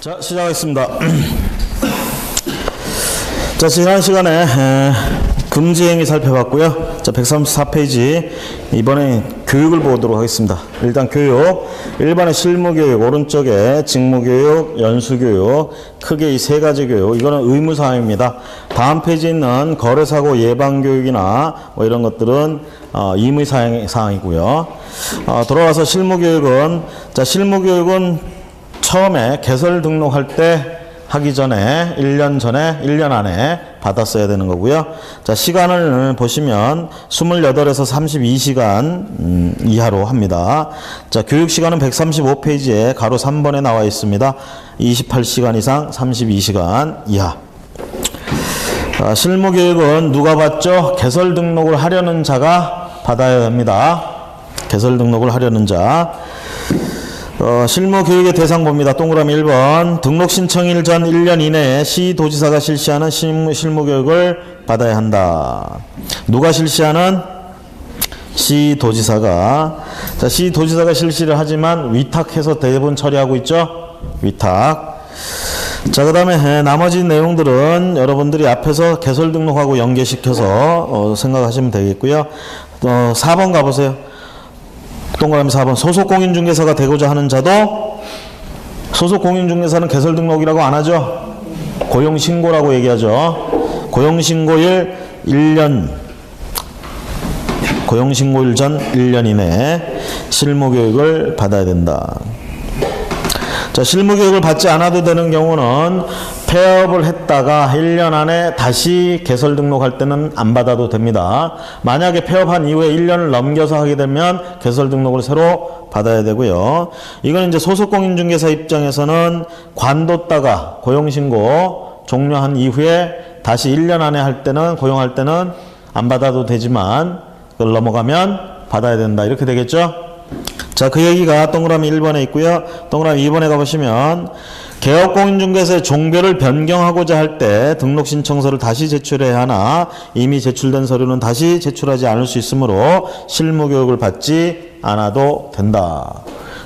자, 시작하겠습니다. 자, 지난 시간에 금지행위 살펴봤고요. 자, 134페이지 이번에 교육을 보도록 하겠습니다. 일단 교육, 1번의 실무교육, 오른쪽에 직무교육, 연수교육, 크게 이 세 가지 교육, 이거는 의무사항입니다. 다음 페이지에 있는 거래사고 예방교육이나 뭐 이런 것들은 임의사항이고요. 돌아와서 실무교육은, 자, 실무교육은 처음에 개설 등록할 때 하기 전에 1년 전에 1년 안에 받았어야 되는 거고요. 자, 시간을 보시면 28에서 32시간 이하로 합니다. 자, 교육 시간은 135페이지에 가로 3번에 나와 있습니다. 28시간 이상 32시간 이하. 자, 실무 교육은 누가 받죠? 개설 등록을 하려는 자가 받아야 합니다. 개설 등록을 하려는 자. 실무 교육의 대상 봅니다. 동그라미 1번. 등록 신청일 전 1년 이내에 시도지사가 실시하는 실무 교육을 받아야 한다. 누가 실시하는? 시도지사가. 자, 시도지사가 실시를 하지만 위탁해서 대부분 처리하고 있죠? 위탁. 자, 그 다음에 나머지 내용들은 여러분들이 앞에서 개설 등록하고 연계시켜서 생각하시면 되겠고요. 4번 가보세요. 동그라미 4번. 소속공인중개사가 되고자 하는 자도, 소속공인중개사는 개설 등록이라고 안 하죠? 고용신고라고 얘기하죠. 고용신고일 1년, 고용신고일 전 1년 이내에 실무교육을 받아야 된다. 자, 실무교육을 받지 않아도 되는 경우는 폐업을 했다가 1년 안에 다시 개설 등록할 때는 안 받아도 됩니다. 만약에 폐업한 이후에 1년을 넘겨서 하게 되면 개설 등록을 새로 받아야 되고요. 이건 이제 소속공인중개사 입장에서는 관뒀다가 고용신고 종료한 이후에 다시 1년 안에 할 때는, 고용할 때는 안 받아도 되지만 그걸 넘어가면 받아야 된다. 이렇게 되겠죠? 자, 그 얘기가 동그라미 1번에 있고요. 동그라미 2번에 가보시면 개업공인중개사의 종별을 변경하고자 할 때 등록신청서를 다시 제출해야 하나 이미 제출된 서류는 다시 제출하지 않을 수 있으므로 실무교육을 받지 않아도 된다.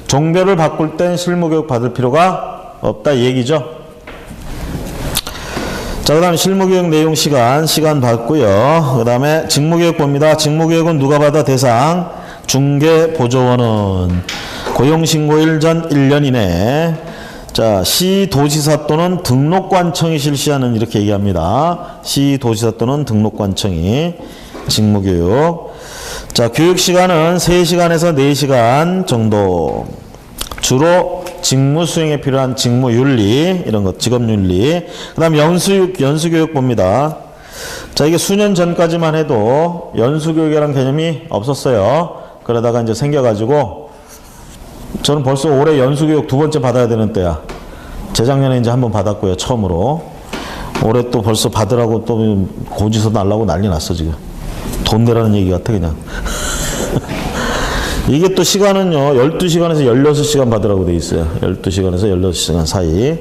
종별을 바꿀 땐 실무교육 받을 필요가 없다 이 얘기죠. 자, 그 다음에 실무교육 내용 시간 봤고요. 그 다음에 직무교육 봅니다. 직무교육은 누가 받아? 대상 중개보조원은 고용신고일 전 1년 이내. 자, 시도지사 또는 등록관청이 실시하는, 이렇게 얘기합니다. 시도지사 또는 등록관청이 직무교육. 자, 교육시간은 3시간에서 4시간 정도. 주로 직무 수행에 필요한 직무윤리, 이런 것, 직업윤리. 그 다음 연수교육 봅니다. 자, 이게 수년 전까지만 해도 연수교육이라는 개념이 없었어요. 그러다가 이제 생겨가지고 저는 벌써 올해 연수교육 2번째 받아야 되는 때야. 재작년에 이제 한번 받았고요, 처음으로. 올해 또 벌써 받으라고 또 고지서 날라고 난리 났어, 지금. 돈 내라는 얘기 같아, 그냥. 이게 또 시간은요, 12시간에서 16시간 받으라고 돼 있어요. 12시간에서 16시간 사이.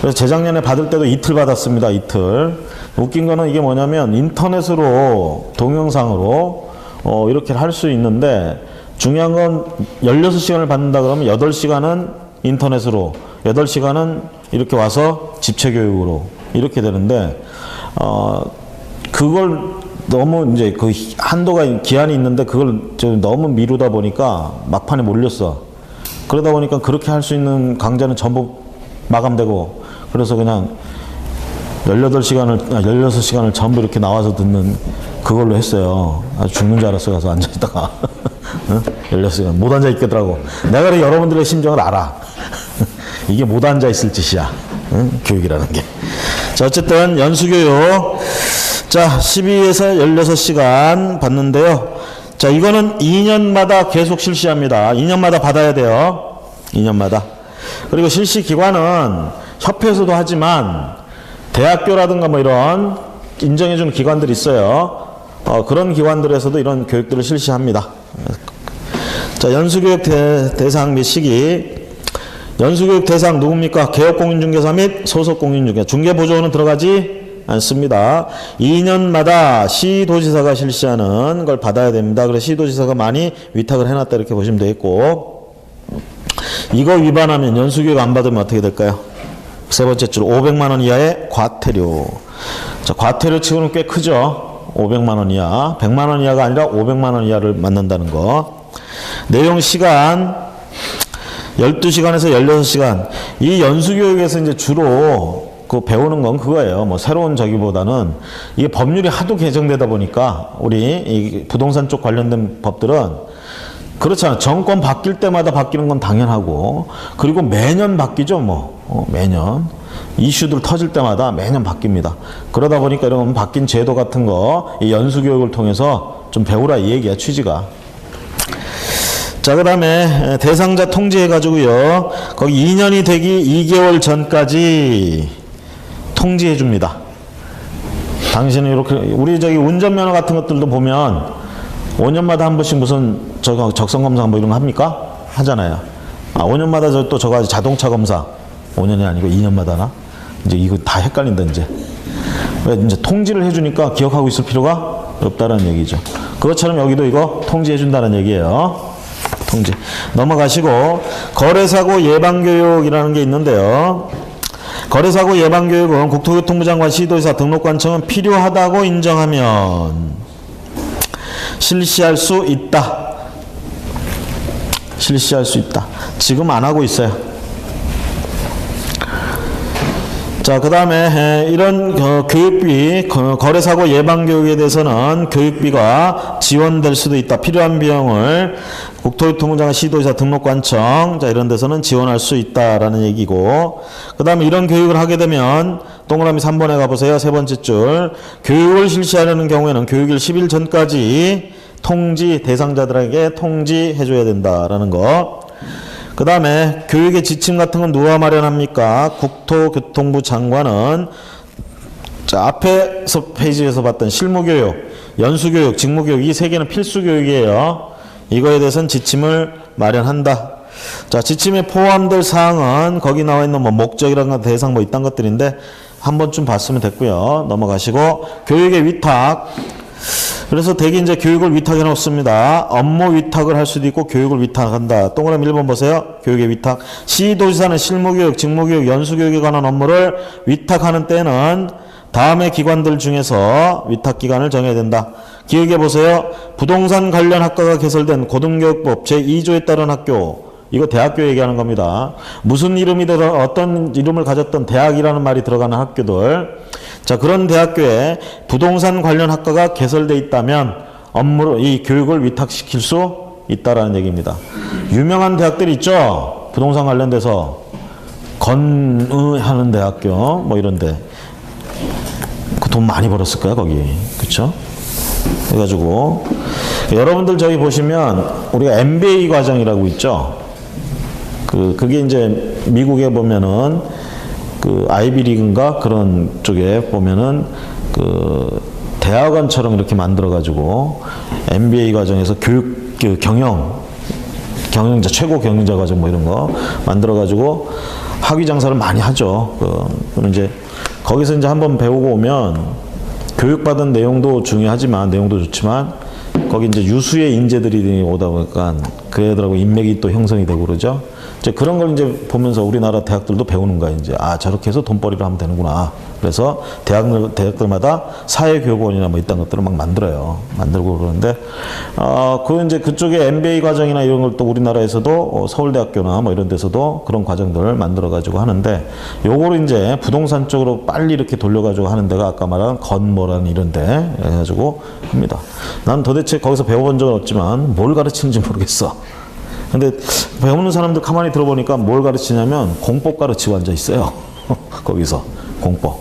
그래서 재작년에 받을 때도 이틀 받았습니다, 이틀. 웃긴 거는 이게 뭐냐면 인터넷으로, 동영상으로 이렇게 할 수 있는데 중요한 건 16시간을 받는다 그러면 8시간은 인터넷으로, 8시간은 이렇게 와서 집체교육으로 이렇게 되는데 그걸 너무 이제 그 한도가, 기한이 있는데 그걸 너무 미루다 보니까 막판에 몰렸어. 그러다 보니까 그렇게 할 수 있는 강좌는 전부 마감되고, 그래서 그냥 16시간을 전부 이렇게 나와서 듣는 그걸로 했어요. 아주 죽는 줄 알았어, 가서 앉아있다가. 16시간. 못 앉아있겠더라고. 내가 그래 여러분들의 심정을 알아. 이게 못 앉아있을 짓이야. 교육이라는 게. 자, 어쨌든 연수교육. 자, 12에서 16시간 받는데요. 자, 이거는 2년마다 계속 실시합니다. 2년마다 받아야 돼요. 2년마다. 그리고 실시기관은 협회에서도 하지만 대학교라든가 뭐 이런 인정해주는 기관들이 있어요. 그런 기관들에서도 이런 교육들을 실시합니다. 자, 연수교육 대상 및 시기. 연수교육 대상 누굽니까? 개업공인중개사 및 소속공인중개사. 중개보조원은 들어가지 않습니다. 2년마다 시도지사가 실시하는 걸 받아야 됩니다. 그래서 시도지사가 많이 위탁을 해놨다 이렇게 보시면 되겠고, 이거 위반하면 연수교육 안 받으면 어떻게 될까요? 세 번째 줄 500만 원 이하의 과태료. 자, 과태료 치고는 꽤 크죠. 500만 원 이하. 100만 원 이하가 아니라 500만 원 이하를 맞는다는 거. 내용 시간 12시간에서 16시간. 이 연수교육에서 이제 주로 그 배우는 건 그거예요. 뭐 새로운 저기보다는 이게 법률이 하도 개정되다 보니까 우리 이 부동산 쪽 관련된 법들은 그렇잖아. 정권 바뀔 때마다 바뀌는 건 당연하고, 그리고 매년 바뀌죠. 뭐 매년 이슈들 터질 때마다 매년 바뀝니다. 그러다 보니까 이런 바뀐 제도 같은 거 이 연수교육을 통해서 좀 배우라 이 얘기야, 취지가. 자, 그 다음에 대상자 통지해가지고요, 거기 2년이 되기 2개월 전까지 통지해 줍니다. 당신은 이렇게, 우리 저기 운전면허 같은 것들도 보면 5년마다 한 번씩 무슨 저거 적성검사 뭐 이런 거 합니까? 하잖아요. 5년마다 또 저거 자동차 검사 5년이 아니고 2년마다 하나? 이제 이거 다 헷갈린다, 이제. 왜 이제 통지를 해주니까 기억하고 있을 필요가 없다는 얘기죠. 그것처럼 여기도 이거 통지해 준다는 얘기예요. 통지. 넘어가시고, 거래사고 예방교육이라는 게 있는데요. 거래사고 예방교육은 국토교통부 장관, 시도지사, 등록관청은 필요하다고 인정하면 실시할 수 있다. 실시할 수 있다. 지금 안 하고 있어요. 자, 그 다음에 이런 교육비, 거래사고 예방교육에 대해서는 교육비가 지원될 수도 있다. 필요한 비용을 국토교통부 장관, 시도지사, 등록관청, 자, 이런 데서는 지원할 수 있다라는 얘기고, 그 다음에 이런 교육을 하게 되면 동그라미 3번에 가보세요. 세 번째 줄. 교육을 실시하려는 경우에는 교육일 10일 전까지 통지, 대상자들에게 통지해줘야 된다라는 거. 그 다음에 교육의 지침 같은 건 누가 마련합니까? 국토교통부 장관은, 자, 앞에서 페이지에서 봤던 실무교육, 연수교육, 직무교육, 이 세 개는 필수교육이에요. 이거에 대해서는 지침을 마련한다. 자, 지침에 포함될 사항은 거기 나와 있는 뭐 목적이라든가 대상 뭐 이딴 것들인데 한 번쯤 봤으면 됐고요. 넘어가시고, 교육의 위탁. 그래서 대개 이제 교육을 위탁해 놓습니다. 업무 위탁을 할 수도 있고 교육을 위탁한다. 동그라미 1번 보세요. 교육의 위탁. 시도지사는 실무교육, 직무교육, 연수교육에 관한 업무를 위탁하는 때는 다음의 기관들 중에서 위탁기관을 정해야 된다. 기억해 보세요. 부동산 관련 학과가 개설된 고등교육법 제2조에 따른 학교. 이거 대학교 얘기하는 겁니다. 무슨 이름이든 어떤 이름을 가졌던 대학이라는 말이 들어가는 학교들. 자, 그런 대학교에 부동산 관련 학과가 개설돼 있다면 업무로 이 교육을 위탁시킬 수 있다라는 얘기입니다. 유명한 대학들 있죠? 부동산 관련돼서 건의하는 대학교 뭐 이런데 그 돈 많이 벌었을 거야 거기, 그렇죠? 그래가지고 여러분들 저기 보시면 우리가 MBA 과정이라고 있죠? 그게 이제 미국에 보면은 그 아이비리그인가 그런 쪽에 보면은 그 대학원처럼 이렇게 만들어 가지고 MBA 과정에서 교육 그 경영자 최고 경영자 과정 뭐 이런 거 만들어 가지고 학위 장사를 많이 하죠. 그럼 이제 거기서 이제 한번 배우고 오면 교육받은 내용도 중요하지만 내용도 좋지만 거기 이제 유수의 인재들이 오다 보니까 그 애들하고 인맥이 또 형성이 되고 그러죠. 이제 그런 걸 이제 보면서 우리나라 대학들도 배우는 거야. 이제 저렇게 해서 돈벌이를 하면 되는구나. 그래서 대학들마다 사회교육원이나 뭐 이딴 것들을 막 만들고 그러는데 그 이제 그쪽에 MBA 과정이나 이런 걸 또 우리나라에서도 서울대학교나 뭐 이런 데서도 그런 과정들을 만들어 가지고 하는데 요거를 이제 부동산 쪽으로 빨리 이렇게 돌려 가지고 하는 데가 아까 말한 건모라는 이런 데 해가지고 합니다. 난 도대체 거기서 배워본 적은 없지만 뭘 가르치는지 모르겠어. 근데 배우는 사람들 가만히 들어보니까 뭘 가르치냐면 공법 가르치고 앉아 있어요. 거기서 공법.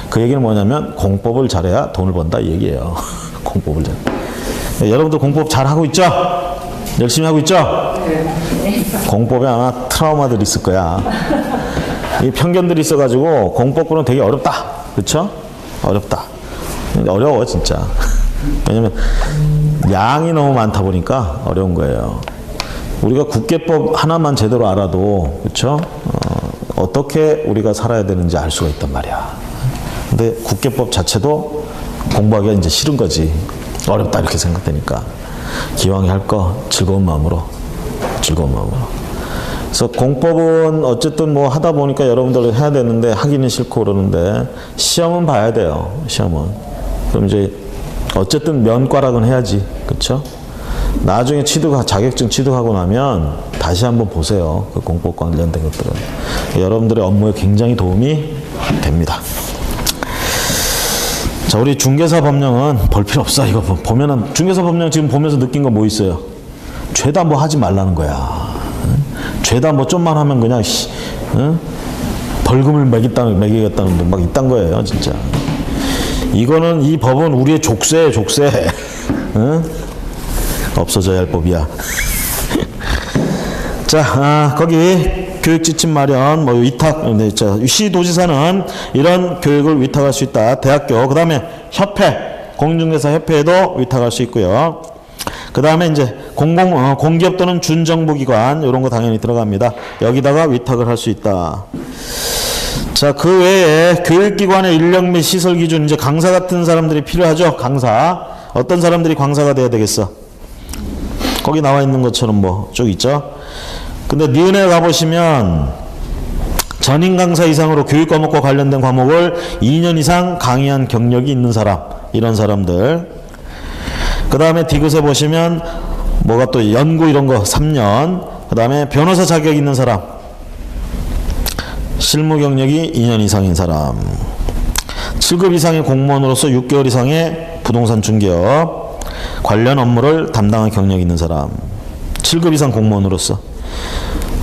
그 얘기는 뭐냐면 공법을 잘해야 돈을 번다 이 얘기예요. 공법을 잘. 여러분들 공법 잘 하고 있죠? 열심히 하고 있죠? 공법에 아마 트라우마들이 있을 거야. 이 편견들이 있어가지고 공법부는 되게 어렵다. 그렇죠? 어렵다. 어려워 진짜. 왜냐면 양이 너무 많다 보니까 어려운 거예요. 우리가 국계법 하나만 제대로 알아도 그렇죠? 어떻게 우리가 살아야 되는지 알 수가 있단 말이야. 근데 국계법 자체도 공부하기가 이제 싫은 거지. 어렵다 이렇게 생각되니까 기왕에 할 거 즐거운 마음으로. 그래서 공법은 어쨌든 뭐 하다 보니까 여러분들 해야 되는데 하기는 싫고 그러는데 시험은 봐야 돼요. 시험은. 그럼 이제 어쨌든 면과락은 해야지. 그렇죠? 나중에 자격증 취득하고 나면 다시 한번 보세요. 그 공법 관련된 것들은. 여러분들의 업무에 굉장히 도움이 됩니다. 자, 우리 중개사 법령은 볼 필요 없어. 이거 보면은 중개사 법령 지금 보면서 느낀 거 뭐 있어요? 죄다 뭐 하지 말라는 거야. 죄다 뭐 좀만 하면 그냥 벌금을 매기겠다는 막 이딴 거예요, 진짜. 이거는 이 법은 우리의 족쇄. 없어져야 할 법이야. 자, 거기 교육지침 마련, 뭐 위탁, 시도지사는 이런 교육을 위탁할 수 있다. 대학교, 그 다음에 협회, 공인중개사 협회에도 위탁할 수 있고요. 그 다음에 이제 공기업 또는 준정부기관 이런 거 당연히 들어갑니다. 여기다가 위탁을 할 수 있다. 자, 그 외에 교육기관의 인력 및 시설 기준, 이제 강사 같은 사람들이 필요하죠. 강사. 어떤 사람들이 강사가 돼야 되겠어? 거기 나와 있는 것처럼 뭐 쭉 있죠. 근데 니은에 가보시면 전임 강사 이상으로 교육 과목과 관련된 과목을 2년 이상 강의한 경력이 있는 사람, 이런 사람들. 그 다음에 디귿에 보시면 뭐가 또 연구 이런 거 3년, 그 다음에 변호사 자격 있는 사람, 실무 경력이 2년 이상인 사람, 7급 이상의 공무원으로서 6개월 이상의 부동산 중개업 관련 업무를 담당한 경력이 있는 사람, 7급 이상 공무원으로서.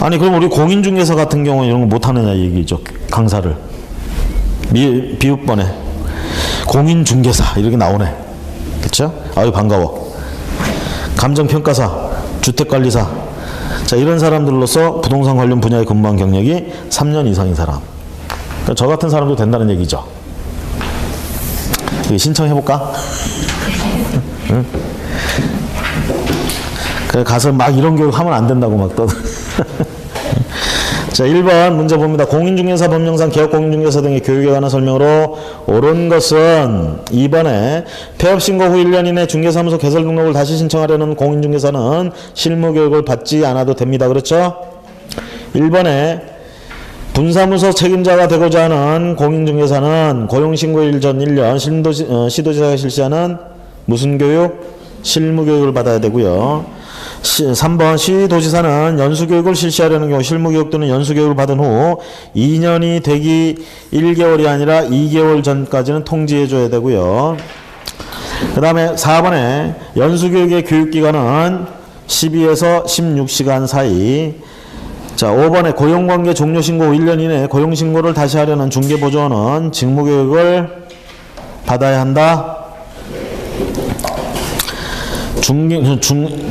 아니 그럼 우리 공인중개사 같은 경우는 이런 거 못하느냐 얘기죠. 강사를 비읍번에 공인중개사 이렇게 나오네. 그렇죠? 아유 반가워. 감정평가사, 주택관리사, 자 이런 사람들로서 부동산 관련 분야에 근무한 경력이 3년 이상인 사람. 그러니까 저 같은 사람도 된다는 얘기죠. 신청해볼까? 응? 그래 가서 막 이런 교육 하면 안 된다고 막 떠들. 자 1번 문제 봅니다. 공인중개사 법령상 개업공인중개사 등의 교육에 관한 설명으로 옳은 것은 2번에 폐업신고 후 1년 이내 중개사무소 개설 등록을 다시 신청하려는 공인중개사는 실무교육을 받지 않아도 됩니다. 그렇죠? 1번에 분사무소 책임자가 되고자 하는 공인중개사는 고용신고일 전 1년 시도지사가 실시하는 무슨 교육? 실무교육을 받아야 되고요. 3번 시도지사는 연수교육을 실시하려는 경우 실무교육 또는 연수교육을 받은 후 2년이 되기 1개월이 아니라 2개월 전까지는 통지해 줘야 되고요. 그 다음에 4번에 연수교육의 교육기간은 12에서 16시간 사이. 자 5번에 고용관계 종료신고 후 1년 이내 고용신고를 다시 하려는 중개보조원은 직무교육을 받아야 한다.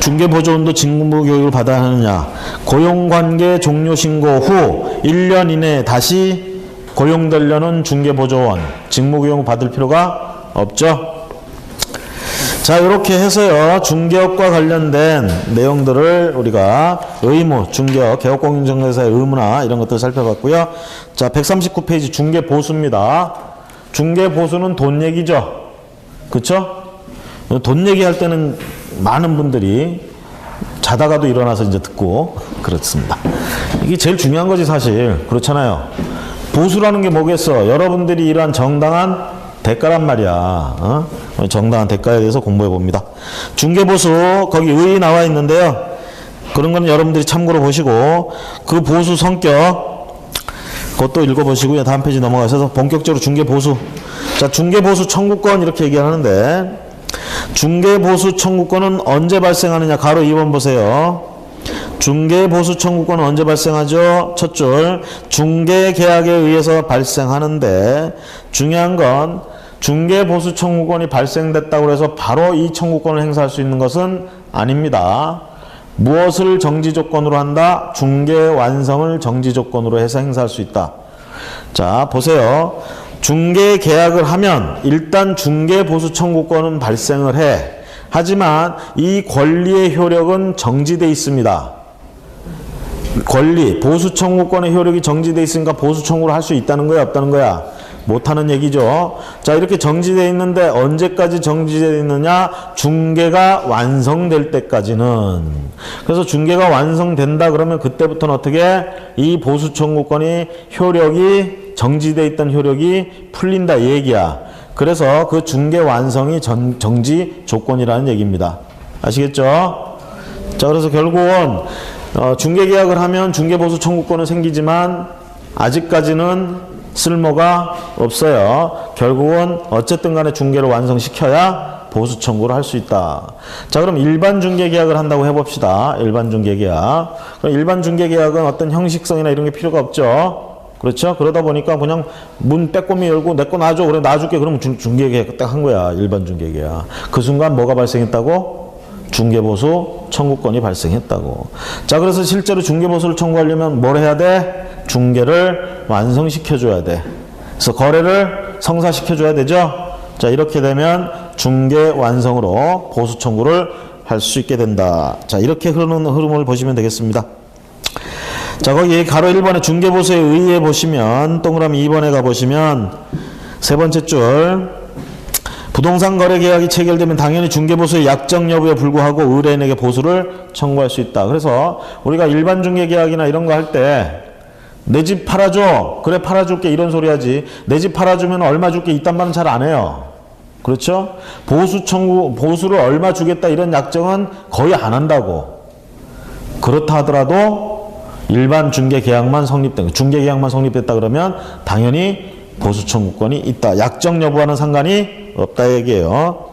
중개보조원도 직무교육을 받아야 하느냐. 고용관계 종료신고 후 1년 이내에 다시 고용되려는 중개보조원 직무교육을 받을 필요가 없죠. 자 이렇게 해서요 중개업과 관련된 내용들을 우리가 의무, 중개업, 개업공인중개사의 의무나 이런 것들을 살펴봤고요. 자 139페이지 중개보수입니다. 중개보수는 돈 얘기죠. 그쵸? 돈 얘기할 때는 많은 분들이 자다가도 일어나서 이제 듣고 그렇습니다. 이게 제일 중요한 거지 사실. 그렇잖아요. 보수라는 게 뭐겠어? 여러분들이 일한 정당한 대가란 말이야. 정당한 대가에 대해서 공부해 봅니다. 중개보수 거기 의 나와 있는데요. 그런 건 여러분들이 참고로 보시고 그 보수 성격 그것도 읽어보시고요. 다음 페이지 넘어가셔서 본격적으로 중개보수. 자 중개보수 청구권 이렇게 얘기하는데 중개보수 청구권은 언제 발생하느냐. 가로 2번 보세요. 중개보수 청구권은 언제 발생하죠? 첫 줄 중개계약에 의해서 발생하는데 중요한 건 중개보수 청구권이 발생됐다고 해서 바로 이 청구권을 행사할 수 있는 것은 아닙니다. 무엇을 정지조건으로 한다? 중개완성을 정지조건으로 해서 행사할 수 있다. 자 보세요. 중개계약을 하면 일단 중개보수 청구권은 발생을 해. 하지만 이 권리의 효력은 정지돼 있습니다. 권리, 보수 청구권의 효력이 정지돼 있으니까 보수 청구를 할 수 있다는 거야, 없다는 거야? 못하는 얘기죠. 자, 이렇게 정지되어 있는데 언제까지 정지되어 있느냐? 중개가 완성될 때까지는. 그래서 중개가 완성된다 그러면 그때부터는 어떻게? 이 보수 청구권이 효력이 정지되어 있던 효력이 풀린다 이 얘기야. 그래서 그 중개 완성이 정지 조건이라는 얘기입니다. 아시겠죠? 자, 그래서 결국은 중개계약을 하면 중개보수 청구권은 생기지만 아직까지는 쓸모가 없어요. 결국은 어쨌든 간에 중개를 완성시켜야 보수 청구를 할 수 있다. 자, 그럼 일반 중개계약을 한다고 해봅시다. 일반 중개계약. 그럼 일반 중개계약은 어떤 형식성이나 이런 게 필요가 없죠. 그렇죠? 그러다 보니까 그냥 문 빼꼼히 열고 내 거 놔줘. 그래, 놔줄게. 그러면 중개계약 딱 한 거야. 일반 중개계약. 그 순간 뭐가 발생했다고? 중개보수 청구권이 발생했다고. 자, 그래서 실제로 중개보수를 청구하려면 뭘 해야 돼? 중개를 완성시켜줘야 돼. 그래서 거래를 성사시켜줘야 되죠. 자, 이렇게 되면 중개 완성으로 보수 청구를 할 수 있게 된다. 자, 이렇게 흐르는 흐름을 보시면 되겠습니다. 자, 거기 가로 1번에 중개보수에 의해 보시면 동그라미 2번에 가보시면 세 번째 줄 부동산 거래 계약이 체결되면 당연히 중개보수의 약정 여부에 불구하고 의뢰인에게 보수를 청구할 수 있다. 그래서 우리가 일반 중개 계약이나 이런 거 할 때 내 집 팔아줘. 그래, 팔아줄게. 이런 소리 하지. 내 집 팔아주면 얼마 줄게. 이딴 말은 잘 안 해요. 그렇죠? 보수를 얼마 주겠다 이런 약정은 거의 안 한다고. 그렇다 하더라도 일반 중개 계약만 성립된, 중개 계약만 성립됐다 그러면 당연히 보수 청구권이 있다. 약정 여부와는 상관이 없다 얘기예요.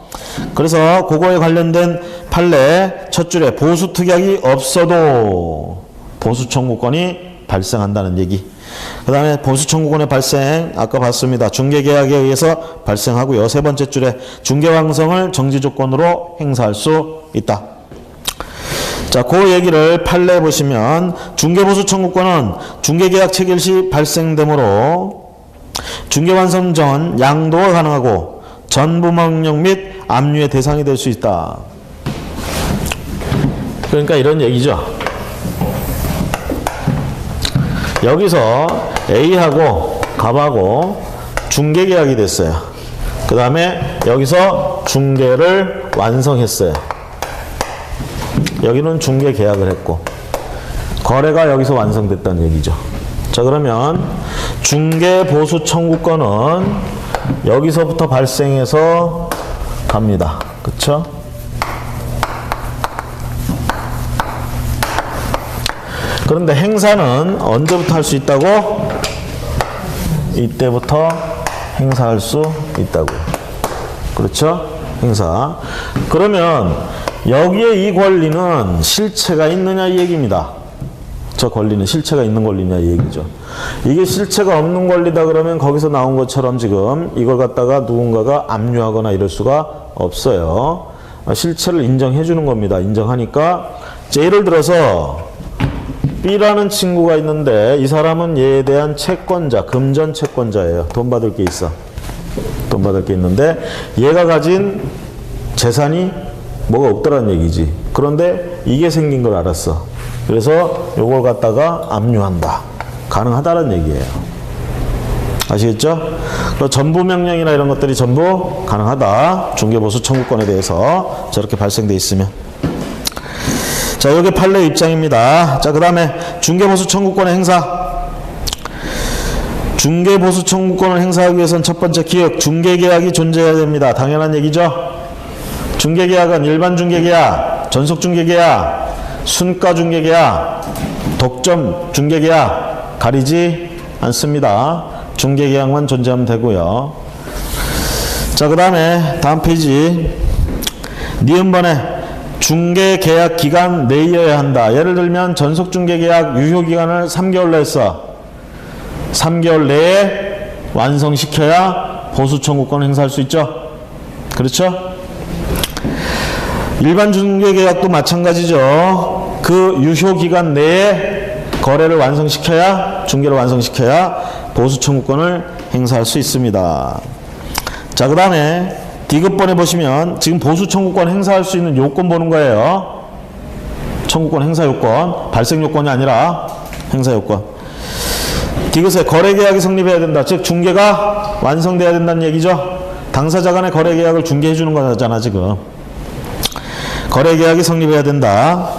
그래서 그거에 관련된 판례 첫 줄에 보수 특약이 없어도 보수 청구권이 발생한다는 얘기. 그 다음에 보수 청구권의 발생 아까 봤습니다. 중개계약에 의해서 발생하고요. 세 번째 줄에 중개완성을 정지 조건으로 행사할 수 있다. 자, 그 얘기를 판례 보시면 중개보수 청구권은 중개계약 체결 시 발생되므로 중개완성 전 양도가 가능하고 전부명령 및 압류의 대상이 될 수 있다. 그러니까 이런 얘기죠. 여기서 A하고 갑하고 중개계약이 됐어요. 그 다음에 여기서 중개를 완성했어요. 여기는 중개계약을 했고 거래가 여기서 완성됐다는 얘기죠. 자, 그러면 중개보수 청구권은 여기서부터 발생해서 갑니다. 그쵸? 그런데 행사는 언제부터 할 수 있다고? 이때부터 행사할 수 있다고요. 그렇죠? 행사. 그러면 여기에 이 권리는 실체가 있느냐 이 얘기입니다. 저 권리는 실체가 있는 권리냐 이 얘기죠. 이게 실체가 없는 권리다 그러면 거기서 나온 것처럼 지금 이걸 갖다가 누군가가 압류하거나 이럴 수가 없어요. 실체를 인정해 주는 겁니다. 인정하니까 예를 들어서 B라는 친구가 있는데 이 사람은 얘에 대한 채권자, 금전 채권자예요. 돈 받을 게 있어. 돈 받을 게 있는데 얘가 가진 재산이 뭐가 없더란 얘기지. 그런데 이게 생긴 걸 알았어. 그래서 요걸 갖다가 압류한다. 가능하다는 얘기예요. 아시겠죠? 그리고 전부명령이나 이런 것들이 전부 가능하다. 중개보수 청구권에 대해서 저렇게 발생돼 있으면. 자, 여기 판례 입장입니다. 자, 그 다음에 중개보수 청구권의 행사. 중개보수 청구권을 행사하기 위해서는 첫 번째 기획, 중개계약이 존재해야 됩니다. 당연한 얘기죠. 중개계약은 일반 중개계약, 전속 중개계약, 순가 중개계약, 독점 중개계약 가리지 않습니다. 중개계약만 존재하면 되고요. 자, 그 다음에 다음 페이지 니은번에 중개계약 기간 내여야 한다. 예를 들면 전속중개계약 유효기간을 3개월로 했어. 3개월 내에 완성시켜야 보수청구권을 행사할 수 있죠. 그렇죠? 일반 중개계약도 마찬가지죠. 그 유효기간 내에 거래를 완성시켜야, 중개를 완성시켜야 보수청구권을 행사할 수 있습니다. 자, 그 다음에 D급번에 보시면 지금 보수 청구권 행사할 수 있는 요건 보는 거예요. 청구권 행사 요건, 발생 요건이 아니라 행사 요건. 디귿에 거래계약이 성립해야 된다. 즉 중개가 완성돼야 된다는 얘기죠. 당사자 간의 거래계약을 중개해 주는 거잖아 지금. 거래계약이 성립해야 된다.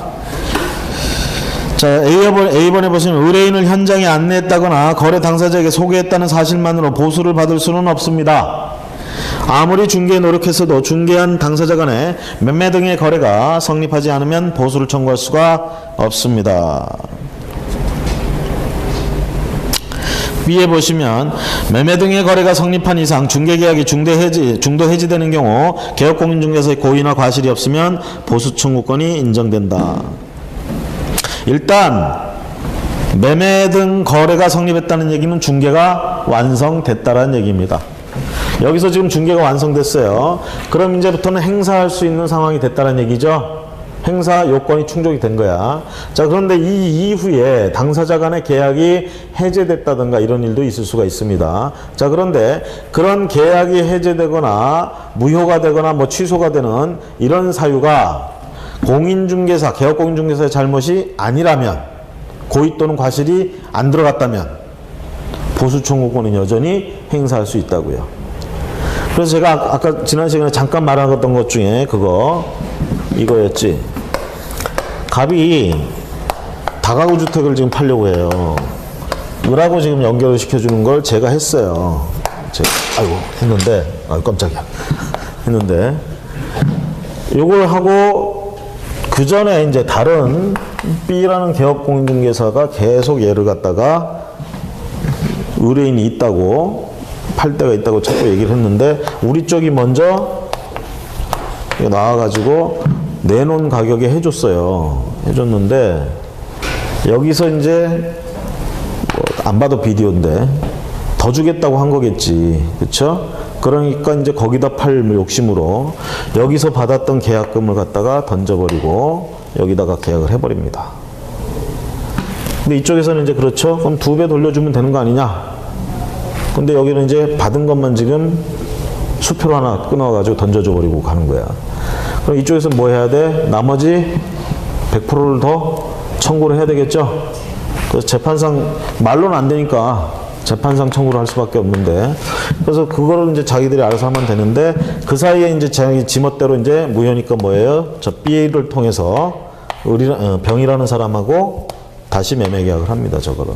자, A번에 보시면 의뢰인을 현장에 안내했다거나 거래 당사자에게 소개했다는 사실만으로 보수를 받을 수는 없습니다. 아무리 중개에 노력했어도 중개한 당사자 간에 매매 등의 거래가 성립하지 않으면 보수를 청구할 수가 없습니다. B에 보시면 매매 등의 거래가 성립한 이상 중개계약이 중도 해지되는 경우 개업공인중개사의 고의나 과실이 없으면 보수 청구권이 인정된다. 일단 매매 등 거래가 성립했다는 얘기는 중개가 완성됐다라는 얘기입니다. 여기서 지금 중개가 완성됐어요. 그럼 이제부터는 행사할 수 있는 상황이 됐다는 얘기죠. 행사 요건이 충족이 된 거야. 자, 그런데 이 이후에 당사자 간의 계약이 해제됐다든가 이런 일도 있을 수가 있습니다. 자, 그런데 그런 계약이 해제되거나 무효가 되거나 뭐 취소가 되는 이런 사유가 공인중개사, 개업공인중개사의 잘못이 아니라면, 고의 또는 과실이 안 들어갔다면 보수 청구권은 여전히 행사할 수 있다고요. 그래서 제가 아까 지난 시간에 잠깐 말했던 것 중에 이거였지. 갑이 다가구 주택을 지금 팔려고 해요. 을하고 지금 연결을 시켜주는 걸 제가 했어요. 했는데, 깜짝이야. 했는데, 요걸 하고, 그 전에 이제 다른 B라는 개업공인중개사가 계속 얘를 갖다가 의뢰인이 있다고, 팔 데가 있다고 자꾸 얘기를 했는데, 우리 쪽이 먼저 나와가지고 내놓은 가격에 해줬어요. 해줬는데, 여기서 이제, 안 봐도 비디오인데, 더 주겠다고 한 거겠지. 그쵸? 그러니까 이제 거기다 팔 욕심으로 여기서 받았던 계약금을 갖다가 던져버리고 여기다가 계약을 해버립니다. 근데 이쪽에서는 이제 그렇죠? 그럼 2배 돌려주면 되는 거 아니냐? 근데 여기는 이제 받은 것만 지금 수표로 하나 끊어가지고 던져줘 버리고 가는 거야. 그럼 이쪽에서 뭐 해야 돼? 나머지 100%를 더 청구를 해야 되겠죠? 그래서 재판상, 말로는 안 되니까 재판상 청구를 할 수밖에 없는데, 그래서 그거를 이제 자기들이 알아서 하면 되는데, 그 사이에 이제 자기 지멋대로 이제 무효니까 뭐예요? 저 B를 통해서 병이라는 사람하고 다시 매매 계약을 합니다, 저거를.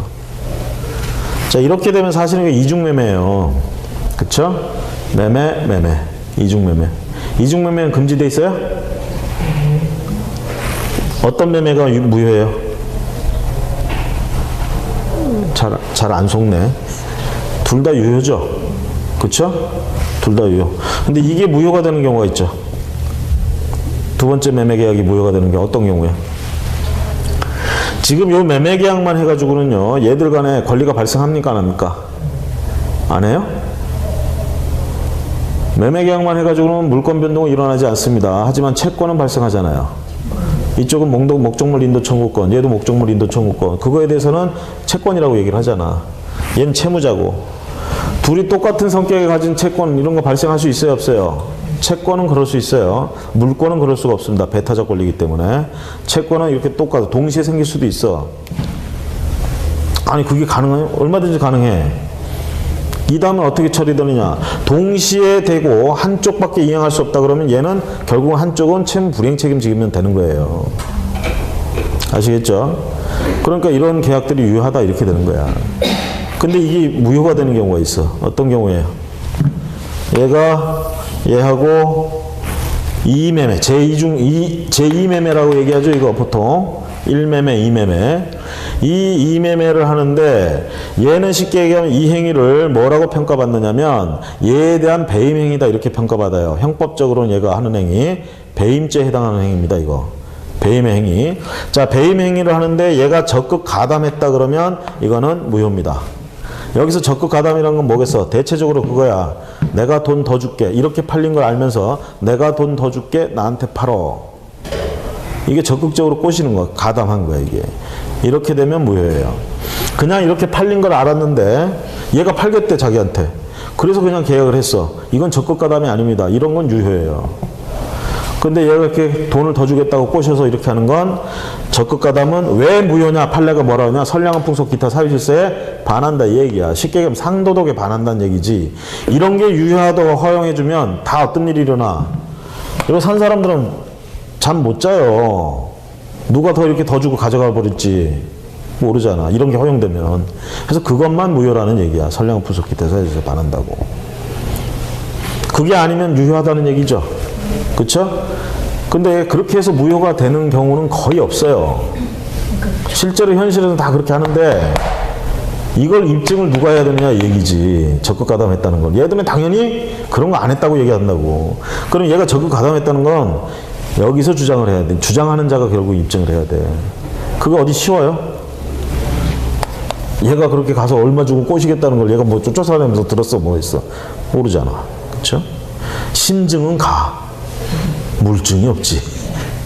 자, 이렇게 되면 사실은 이중매매예요. 그쵸? 매매, 이중매매. 이중매매는 금지돼 있어요? 어떤 매매가 무효예요? 잘 안 속네. 둘 다 유효죠? 그쵸? 둘 다 유효. 근데 이게 무효가 되는 경우가 있죠. 두 번째 매매 계약이 무효가 되는 게 어떤 경우야? 지금 요 매매 계약만 해가지고는요, 얘들 간에 권리가 발생합니까? 안 합니까? 안 해요? 매매 계약만 해가지고는 물권 변동은 일어나지 않습니다. 하지만 채권은 발생하잖아요. 이쪽은 목적물 인도 청구권, 얘도 목적물 인도 청구권. 그거에 대해서는 채권이라고 얘기를 하잖아. 얘는 채무자고. 둘이 똑같은 성격에 가진 채권, 이런 거 발생할 수 있어요, 없어요? 채권은 그럴 수 있어요. 물권은 그럴 수가 없습니다. 배타적 권리이기 때문에. 채권은 이렇게 똑같아. 동시에 생길 수도 있어. 아니, 그게 가능해요? 얼마든지 가능해. 이 다음은 어떻게 처리되느냐. 동시에 되고 한쪽밖에 이행할 수 없다 그러면 얘는 결국 한쪽은 채무 불이행 책임지면 되는 거예요. 아시겠죠? 그러니까 이런 계약들이 유효하다 이렇게 되는 거야. 근데 이게 무효가 되는 경우가 있어. 어떤 경우에요? 얘하고 이매매, 제2매매라고 얘기하죠. 이거 보통 1매매, 2매매. 이 2매매를 하는데 얘는 쉽게 얘기하면 이 행위를 뭐라고 평가받느냐면 얘에 대한 배임행위다 이렇게 평가받아요. 형법적으로는 얘가 하는 행위 배임죄에 해당하는 행위입니다. 이거 배임의 행위. 자, 배임행위를 하는데 얘가 적극 가담했다 그러면 이거는 무효입니다. 여기서 적극 가담이라는 건 뭐겠어? 대체적으로 그거야. 내가 돈 더 줄게. 이렇게 팔린 걸 알면서 내가 돈 더 줄게. 나한테 팔어. 이게 적극적으로 꼬시는 거야. 가담한 거야, 이게. 이렇게 되면 무효예요. 그냥 이렇게 팔린 걸 알았는데 얘가 팔겠대, 자기한테. 그래서 그냥 계약을 했어. 이건 적극 가담이 아닙니다. 이런 건 유효예요. 근데 얘가 이렇게 돈을 더 주겠다고 꼬셔서 이렇게 하는 건 적극가담은 왜 무효냐? 판례가 뭐라 하냐? 선량한 풍속 기타 사유질서에 반한다 이 얘기야. 쉽게 얘기하면 상도덕에 반한다는 얘기지. 이런 게 유효하다고 허용해주면 다 어떤 일이 일어나? 이거 산 사람들은 잠 못 자요. 누가 더 이렇게 더 주고 가져가 버릴지 모르잖아. 이런 게 허용되면. 그래서 그것만 무효라는 얘기야. 선량한 풍속 기타 사유질서에 반한다고. 그게 아니면 유효하다는 얘기죠. 그쵸? 근데 그렇게 해서 무효가 되는 경우는 거의 없어요. 실제로 현실에서는 다 그렇게 하는데 이걸 입증을 누가 해야 되느냐 얘기지. 적극 가담했다는 건. 얘들은 당연히 그런 거 안 했다고 얘기한다고. 그럼 얘가 적극 가담했다는 건 여기서 주장을 해야 돼. 주장하는 자가 결국 입증을 해야 돼. 그거 어디 쉬워요? 얘가 그렇게 가서 얼마 주고 꼬시겠다는 걸 얘가 뭐 쫓아다니면서 들었어 뭐 했어? 모르잖아. 그쵸? 심증은 가. 물증이 없지.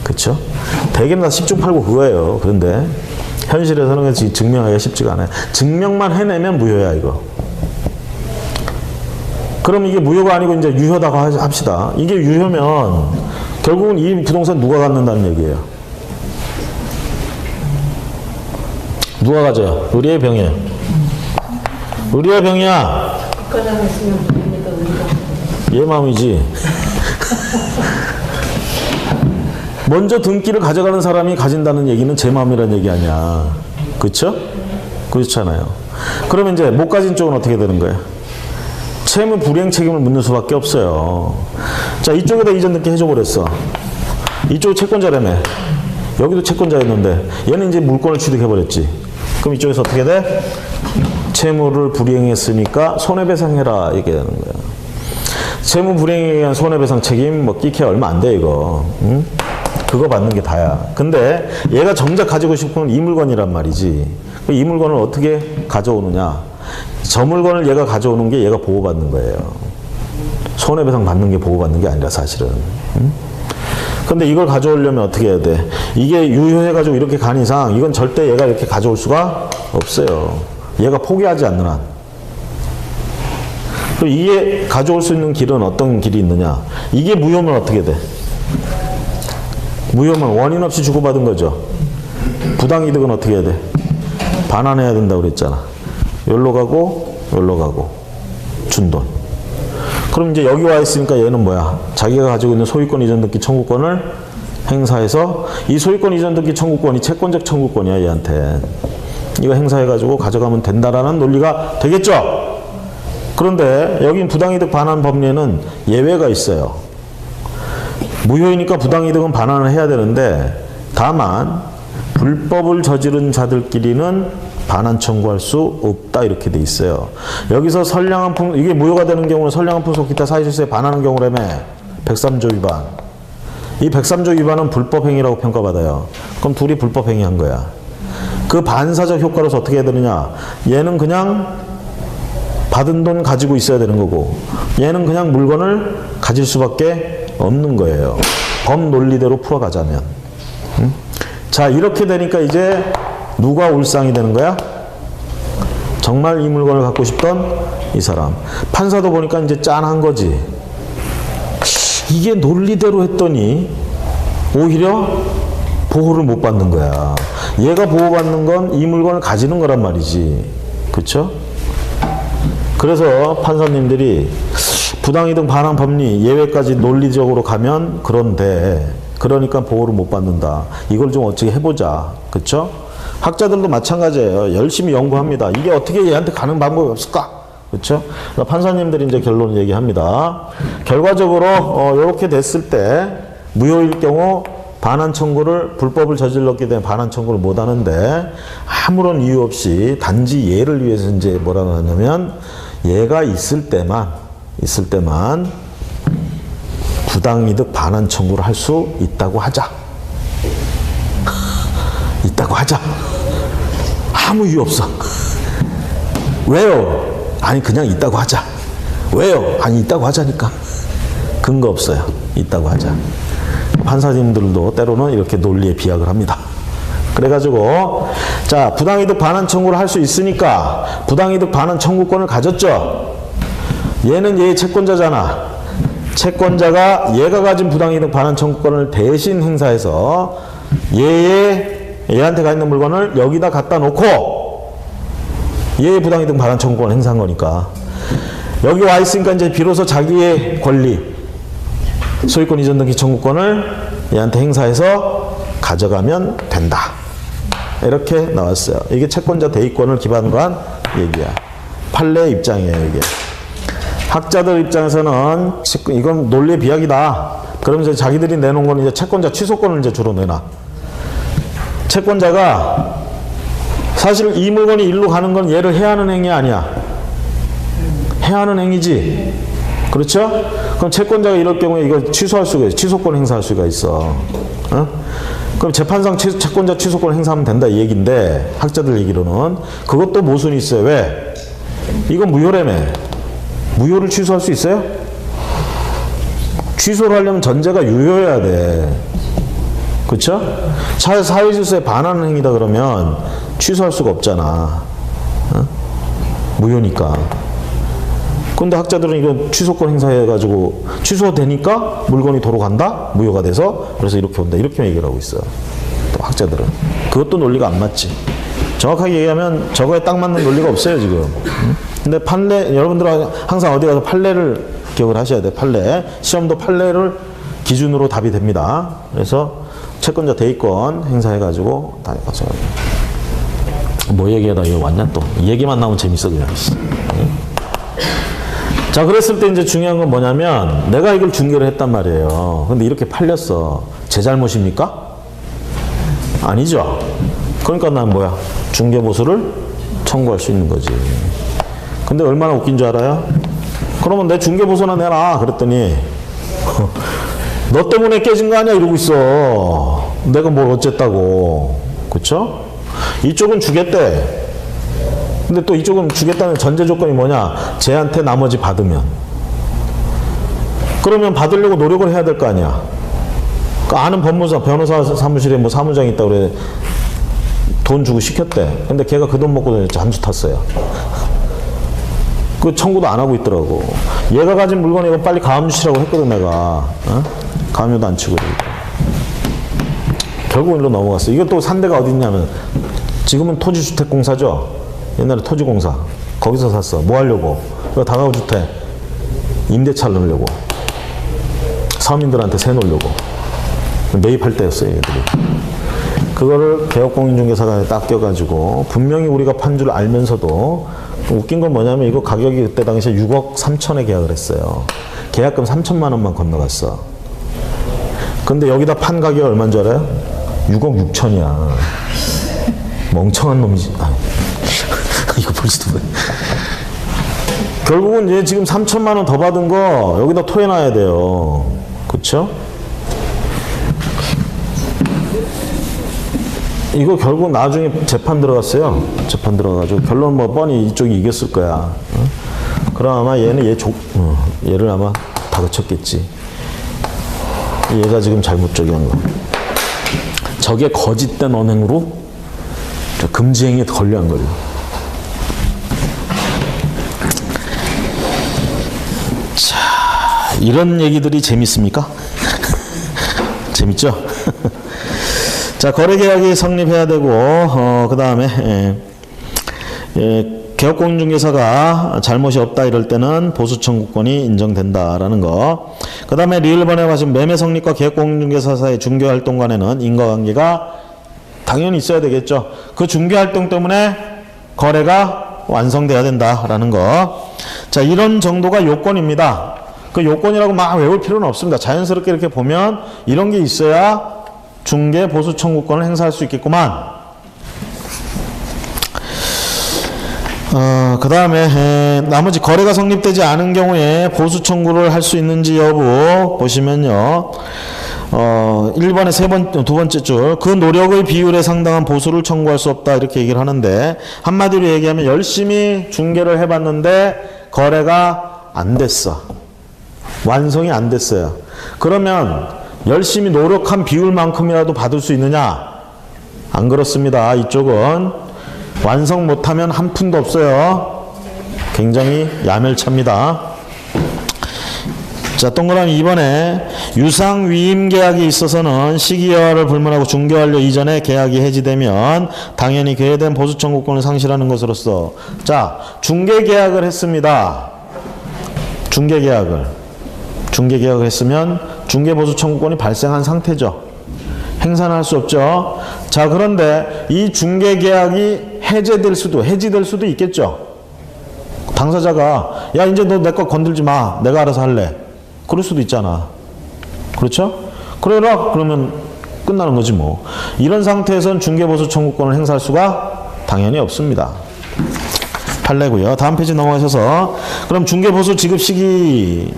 그쵸? 대개는 다 10중 8구 그거예요. 그런데 현실에서는 증명하기가 쉽지가 않아요. 증명만 해내면 무효야 이거. 그럼 이게 무효가 아니고 이제 유효다고 합시다. 이게 유효면 결국은 이 부동산 누가 갖는다는 얘기예요. 누가 가져요? 의리의 병이에요. 의리의 병이야. 얘 마음이지. 먼저 등기를 가져가는 사람이 가진다는 얘기는 제 마음이라는 얘기 아니야. 그쵸? 그렇잖아요. 그러면 이제 못 가진 쪽은 어떻게 되는 거예요? 채무 불이행 책임을 묻는 수밖에 없어요. 자, 이쪽에다 이전 등기 해줘버렸어. 이쪽이 채권자라며. 여기도 채권자였는데 얘는 이제 물권을 취득해버렸지. 그럼 이쪽에서 어떻게 돼? 채무를 불이행했으니까 손해배상해라 이렇게 되는 거야. 채무 불이행에 의한 손해배상 책임 뭐 끼케 얼마 안 돼 이거. 응? 그거 받는 게 다야. 근데 얘가 정작 가지고 싶은 건 이 물건이란 말이지. 이 물건을 어떻게 가져오느냐. 저 물건을 얘가 가져오는 게 얘가 보호받는 거예요. 손해배상 받는 게 보호받는 게 아니라 사실은. 응? 근데 이걸 가져오려면 어떻게 해야 돼? 이게 유효해가지고 이렇게 간 이상 이건 절대 얘가 이렇게 가져올 수가 없어요. 얘가 포기하지 않는 한. 그럼 이게 가져올 수 있는 길은 어떤 길이 있느냐? 이게 무효면 어떻게 돼? 무효면 원인 없이 주고받은 거죠. 부당이득은 어떻게 해야 돼? 반환해야 된다고 그랬잖아. 여기로 가고 여기로 가고 준 돈. 그럼 이제 여기 와 있으니까 얘는 뭐야? 자기가 가지고 있는 소유권 이전 등기 청구권을 행사해서 이 소유권 이전 등기 청구권이 채권적 청구권이야 얘한테. 이거 행사해가지고 가져가면 된다라는 논리가 되겠죠? 그런데 여긴 부당이득 반환 법리에는 예외가 있어요. 무효이니까 부당이득은 반환을 해야 되는데 다만 불법을 저지른 자들끼리는 반환 청구할 수 없다 이렇게 돼 있어요. 여기서 선량한 풍속, 이게 무효가 되는 경우는 선량한 풍속 기타 사유질서에 반하는 경우라며 103조 위반. 이 103조 위반은 불법행위라고 평가받아요. 그럼 둘이 불법행위한 거야. 그 반사적 효과로서 어떻게 해야 되느냐. 얘는 그냥 받은 돈 가지고 있어야 되는 거고 얘는 그냥 물건을 가질 수밖에 없는 거예요. 법 논리대로 풀어가자면. 응? 자, 이렇게 되니까 이제 누가 울상이 되는 거야? 정말 이 물건을 갖고 싶던 이 사람. 판사도 보니까 이제 짠한 거지. 이게 논리대로 했더니 오히려 보호를 못 받는 거야. 얘가 보호받는 건 이 물건을 가지는 거란 말이지. 그쵸? 그래서 판사님들이 부당이득 반환 법리 예외까지 논리적으로 가면 그런데 그러니까 보호를 못 받는다. 이걸 좀 어떻게 해보자. 그쵸? 학자들도 마찬가지예요. 열심히 연구합니다. 이게 어떻게 얘한테 가는 방법이 없을까? 그쵸? 판사님들이 이제 결론을 얘기합니다. 결과적으로 이렇게 됐을 때 무효일 경우 반환 청구를 불법을 저질렀기 때문에 반환 청구를 못 하는데 아무런 이유 없이 단지 얘를 위해서 이제 뭐라고 하냐면 얘가 있을 때만 부당이득 반환 청구를 할 수 있다고 하자. 있다고 하자. 아무 이유 없어. 왜요? 아니 그냥 있다고 하자. 왜요? 아니 있다고 하자니까. 근거 없어요. 있다고 하자. 판사님들도 때로는 이렇게 논리에 비약을 합니다. 그래가지고 자 부당이득 반환 청구를 할 수 있으니까 부당이득 반환 청구권을 가졌죠. 얘는 얘의 채권자잖아. 채권자가 얘가 가진 부당이득 반환 청구권을 대신 행사해서 얘한테 가 있는 물건을 여기다 갖다 놓고 얘의 부당이득 반환 청구권을 행사한 거니까 여기 와 있으니까 이제 비로소 자기의 권리 소유권 이전 등기 청구권을 얘한테 행사해서 가져가면 된다. 이렇게 나왔어요. 이게 채권자 대의권을 기반으로 한 얘기야. 판례의 입장이에요, 이게. 학자들 입장에서는 이건 논리의 비약이다. 그러면서 자기들이 내놓은 건 이제 채권자 취소권을 이제 주로 내놔. 채권자가 사실 이 물건이 일로 가는 건 얘를 해하는 행위 아니야. 해하는 행위지. 그렇죠? 그럼 채권자가 이럴 경우에 이거 취소할 수가 있어. 취소권 행사할 수가 있어. 어? 그럼 재판상 채권자 취소권 행사하면 된다 이 얘기인데 학자들 얘기로는 그것도 모순이 있어요. 왜? 이건 무효라며. 무효를 취소할 수 있어요? 취소를 하려면 전제가 유효해야 돼. 그렇죠? 사회질서에 반하는 행위다 그러면 취소할 수가 없잖아. 어? 무효니까. 근데 학자들은 이거 취소권 행사해가지고 취소되니까 물건이 도로 간다? 무효가 돼서 그래서 이렇게 온다. 이렇게 얘기를 하고 있어요. 또 학자들은. 그것도 논리가 안 맞지. 정확하게 얘기하면 저거에 딱 맞는 논리가 없어요 지금. 근데 판례 여러분들은 항상 어디 가서 판례를 기억을 하셔야 돼요. 판례. 시험도 판례를 기준으로 답이 됩니다. 그래서 채권자 대의권 행사해가지고 다 가서 뭐 얘기하다 이거 왔냐 또. 이 얘기만 나오면 재밌어 그냥. 자, 그랬을 때 이제 중요한 건 뭐냐면 내가 이걸 중개를 했단 말이에요. 근데 이렇게 팔렸어. 제 잘못입니까? 아니죠. 그러니까 난 뭐야? 중개보수를 청구할 수 있는 거지. 근데 얼마나 웃긴 줄 알아요? 그러면 내 중개보수나 내놔. 그랬더니 너 때문에 깨진 거 아니야? 이러고 있어. 내가 뭘 어쨌다고. 그쵸? 이쪽은 주겠대. 근데 또 이쪽은 주겠다는 전제 조건이 뭐냐? 쟤한테 나머지 받으면. 그러면 받으려고 노력을 해야 될 거 아니야. 그 아는 법무사, 변호사 사무실에 뭐 사무장 있다고 그래. 돈 주고 시켰대. 근데 걔가 그 돈 먹고 잠수 탔어요. 그 청구도 안 하고 있더라고. 얘가 가진 물건 이거 빨리 가압류 치라고 했거든, 내가. 어? 가압류도 안 치고. 결국은 일로 넘어갔어. 이거 또 산대가 어디 있냐면, 지금은 토지주택공사죠? 옛날에 토지공사. 거기서 샀어. 뭐 하려고? 이거 다가구주택. 임대차 넣으려고. 서민들한테 세 놓으려고. 매입할 때였어요, 얘들이. 그거를 개업공인중개사가 딱 껴가지고, 분명히 우리가 판 줄 알면서도, 웃긴 건 뭐냐면, 이거 가격이 그때 당시에 6억 3천에 계약을 했어요. 계약금 3천만 원만 건너갔어. 근데 여기다 판 가격이 얼마인 줄 알아요? 6억 6천이야. 멍청한 놈이지. 이거 볼지도 몰라. 결국은 얘 지금 3천만 원 더 받은 거 여기다 토해놔야 돼요. 그쵸? 이거 결국 나중에 재판 들어갔어요. 재판 들어가가지고 결론 뭐 뻔히 이쪽이 이겼을 거야. 어? 그럼 아마 얘는 얘를 아마 다그쳤겠지. 얘가 지금 잘못 저기 한 거. 저게 거짓된 언행으로 금지행위에 걸려한 거죠. 자, 이런 얘기들이 재밌습니까? 재밌죠? 자, 거래계약이 성립해야 되고, 그 다음에, 개업공인중개사가 잘못이 없다 이럴 때는 보수청구권이 인정된다라는 거. 그 다음에 리을번에 가신 매매 성립과 개업공인중개사 사이 중개활동 간에는 인과관계가 당연히 있어야 되겠죠. 그 중개활동 때문에 거래가 완성돼야 된다라는 거. 자, 이런 정도가 요건입니다. 그 요건이라고 막 외울 필요는 없습니다. 자연스럽게 이렇게 보면 이런 게 있어야 중개 보수 청구권을 행사할 수 있겠구만. 그 다음에 나머지 거래가 성립되지 않은 경우에 보수 청구를 할 수 있는지 여부 보시면요. 1번에 두 번째 줄, 그 노력의 비율에 상당한 보수를 청구할 수 없다 이렇게 얘기를 하는데, 한마디로 얘기하면 열심히 중개를 해봤는데 거래가 안 됐어. 완성이 안 됐어요. 그러면 열심히 노력한 비율만큼이라도 받을 수 있느냐? 안 그렇습니다. 이쪽은 완성 못하면 한 푼도 없어요. 굉장히 야멸차입니다. 자, 동그라미 2번에 유상위임 계약이 있어서는 시기여하를 불문하고 중개완료 이전에 계약이 해지되면 당연히 계획된 보수 청구권을 상실하는 것으로서, 자, 중개 계약을 했습니다. 중개 계약을 했으면 중개 보수 청구권이 발생한 상태죠. 행사는 할 수 없죠. 자, 그런데 이 중개 계약이 해지될 수도 있겠죠. 당사자가 야, 이제 너 내 거 건들지 마, 내가 알아서 할래, 그럴 수도 있잖아. 그렇죠? 그래라 그러면 끝나는 거지 뭐. 이런 상태에서는 중개보수 청구권을 행사할 수가 당연히 없습니다. 판례고요. 다음 페이지 넘어가셔서 그럼 중개보수 지급 시기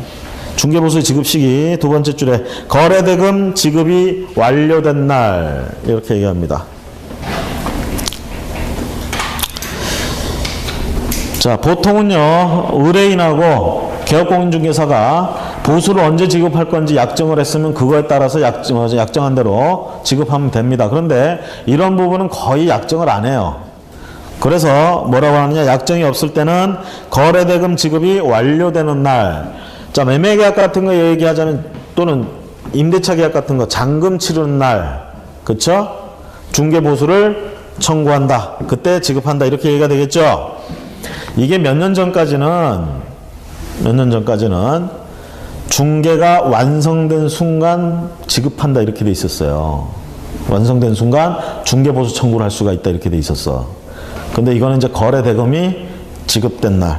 두 번째 줄에 거래대금 지급이 완료된 날 이렇게 얘기합니다. 자, 보통은요 의뢰인하고 개업공인중개사가 보수를 언제 지급할 건지 약정을 했으면 그거에 따라서 약정한 대로 지급하면 됩니다. 그런데 이런 부분은 거의 약정을 안 해요. 그래서 뭐라고 하느냐, 약정이 없을 때는 거래대금 지급이 완료되는 날. 자, 매매계약 같은 거 얘기하자면, 또는 임대차 계약 같은 거 잔금 치르는 날, 그쵸? 중개보수를 청구한다, 그때 지급한다, 이렇게 얘기가 되겠죠. 이게 몇 년 전까지는 중개가 완성된 순간 지급한다 이렇게 돼 있었어요. 완성된 순간 중개보수 청구를 할 수가 있다 이렇게 돼 있었어. 근데 이거는 이제 거래대금이 지급된 날,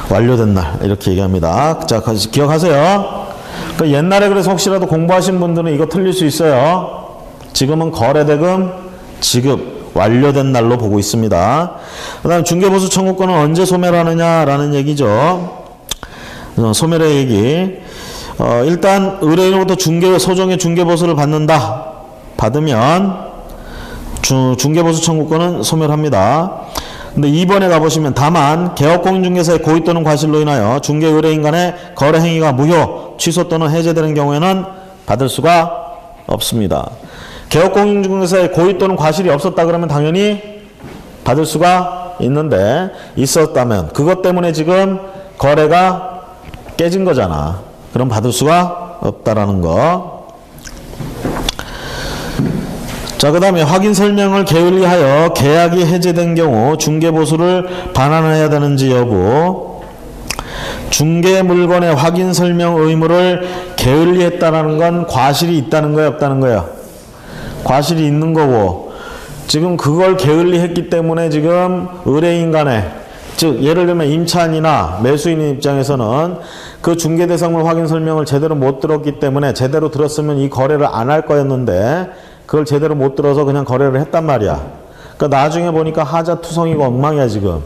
완료된 날 이렇게 얘기합니다. 자, 기억하세요. 그 옛날에 그래서 혹시라도 공부하신 분들은 이거 틀릴 수 있어요. 지금은 거래대금 지급 완료된 날로 보고 있습니다. 그 다음 중개보수 청구권은 언제 소멸 하느냐라는 얘기죠. 소멸의 얘기. 일단 의뢰인으로부터 소정의 중개보수를 받으면 중개보수 청구권은 소멸합니다. 근데 2번에 가보시면 다만 개업공인중개사의 고의 또는 과실로 인하여 중개 의뢰인 간의 거래 행위가 무효, 취소 또는 해제되는 경우에는 받을 수가 없습니다. 개업공인중개사의 고의 또는 과실이 없었다 그러면 당연히 받을 수가 있는데, 있었다면 그것 때문에 지금 거래가 깨진 거잖아. 그럼 받을 수가 없다라는 거. 자, 그 다음에 확인 설명을 게을리하여 계약이 해제된 경우 중개보수를 반환해야 되는지 여부. 중개 물건의 확인 설명 의무를 게을리했다라는 건 과실이 있다는 거예요, 없다는 거예요? 과실이 있는 거고, 지금 그걸 게을리했기 때문에 지금 의뢰인 간에, 즉 예를 들면 임차인이나 매수인 입장에서는 그 중개대상물 확인 설명을 제대로 못 들었기 때문에, 제대로 들었으면 이 거래를 안 할 거였는데 그걸 제대로 못 들어서 그냥 거래를 했단 말이야. 그러니까 나중에 보니까 하자투성이고 엉망이야 지금.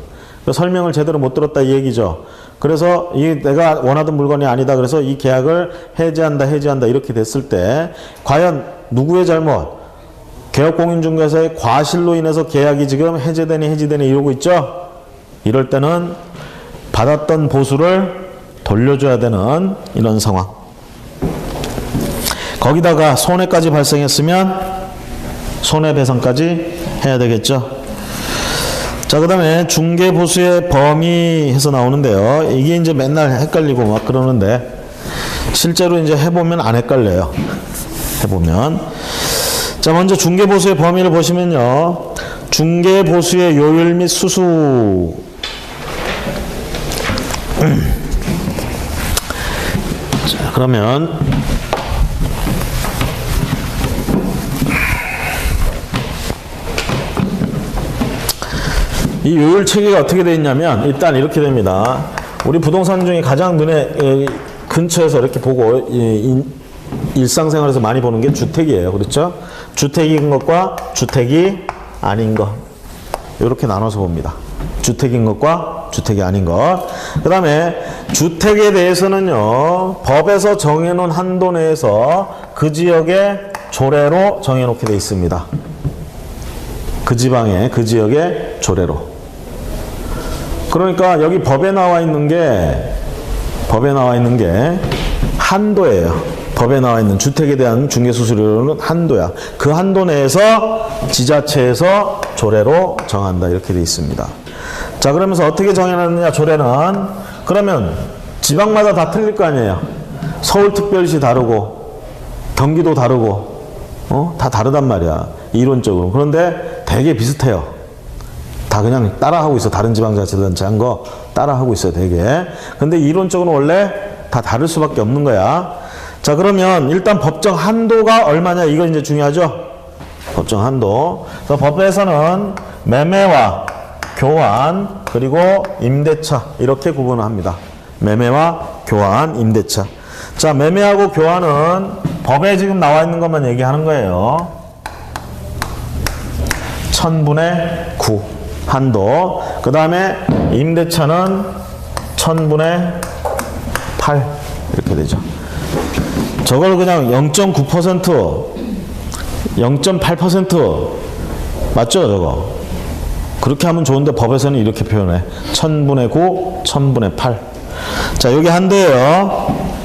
그 설명을 제대로 못 들었다 이 얘기죠. 그래서 이 내가 원하던 물건이 아니다, 그래서 이 계약을 해지한다 이렇게 됐을 때 과연 누구의 잘못? 개업공인중개사의 과실로 인해서 계약이 지금 해지되니 이러고 있죠. 이럴 때는 받았던 보수를 돌려줘야 되는 이런 상황. 거기다가 손해까지 발생했으면 손해배상까지 해야 되겠죠. 자, 그 다음에 중개보수의 범위 해서 나오는데요. 이게 이제 맨날 헷갈리고 막 그러는데 실제로 이제 해보면 안 헷갈려요. 해보면. 자, 먼저 중개보수의 범위를 보시면요. 중개보수의 요율 및 수수. 자, 그러면 이 요율 체계가 어떻게 되어 있냐면 일단 이렇게 됩니다. 우리 부동산 중에 가장 눈에 근처에서 이렇게 보고 일상생활에서 많이 보는 게 주택이에요. 그렇죠? 주택인 것과 주택이 아닌 것, 이렇게 나눠서 봅니다. 주택인 것과 주택이 아닌 것. 그 다음에 주택에 대해서는요, 법에서 정해놓은 한도 내에서 그 지역의 조례로 정해놓게 되어 있습니다. 그 지방의, 그 지역의 조례로. 그러니까 여기 법에 나와 있는 게 한도예요. 법에 나와 있는 주택에 대한 중개수수료는 한도야. 그 한도 내에서 지자체에서 조례로 정한다 이렇게 되어 있습니다. 자, 그러면서 어떻게 정해놨느냐, 조례는. 그러면 지방마다 다 틀릴 거 아니에요. 서울특별시 다르고 경기도 다르고 다 다르단 말이야. 이론적으로. 그런데 되게 비슷해요. 다 그냥 따라하고 있어. 다른 지방자치단체 한 거 따라하고 있어요. 되게. 근데 이론적으로 원래 다 다를 수밖에 없는 거야. 자, 그러면 일단 법정 한도가 얼마냐, 이거 이제 중요하죠. 법정 한도. 그래서 법에서는 매매와 교환 그리고 임대차 이렇게 구분을 합니다. 매매와 교환, 임대차. 자, 매매하고 교환은 법에 지금 나와 있는 것만 얘기하는 거예요. 1000분의 9 한도. 그 다음에 임대차는 1000분의 8 이렇게 되죠. 저걸 그냥 0.9%, 0.8% 맞죠, 저거? 그렇게 하면 좋은데 법에서는 이렇게 표현해. 1000분의 9, 1000분의 8. 자, 여기 한도예요.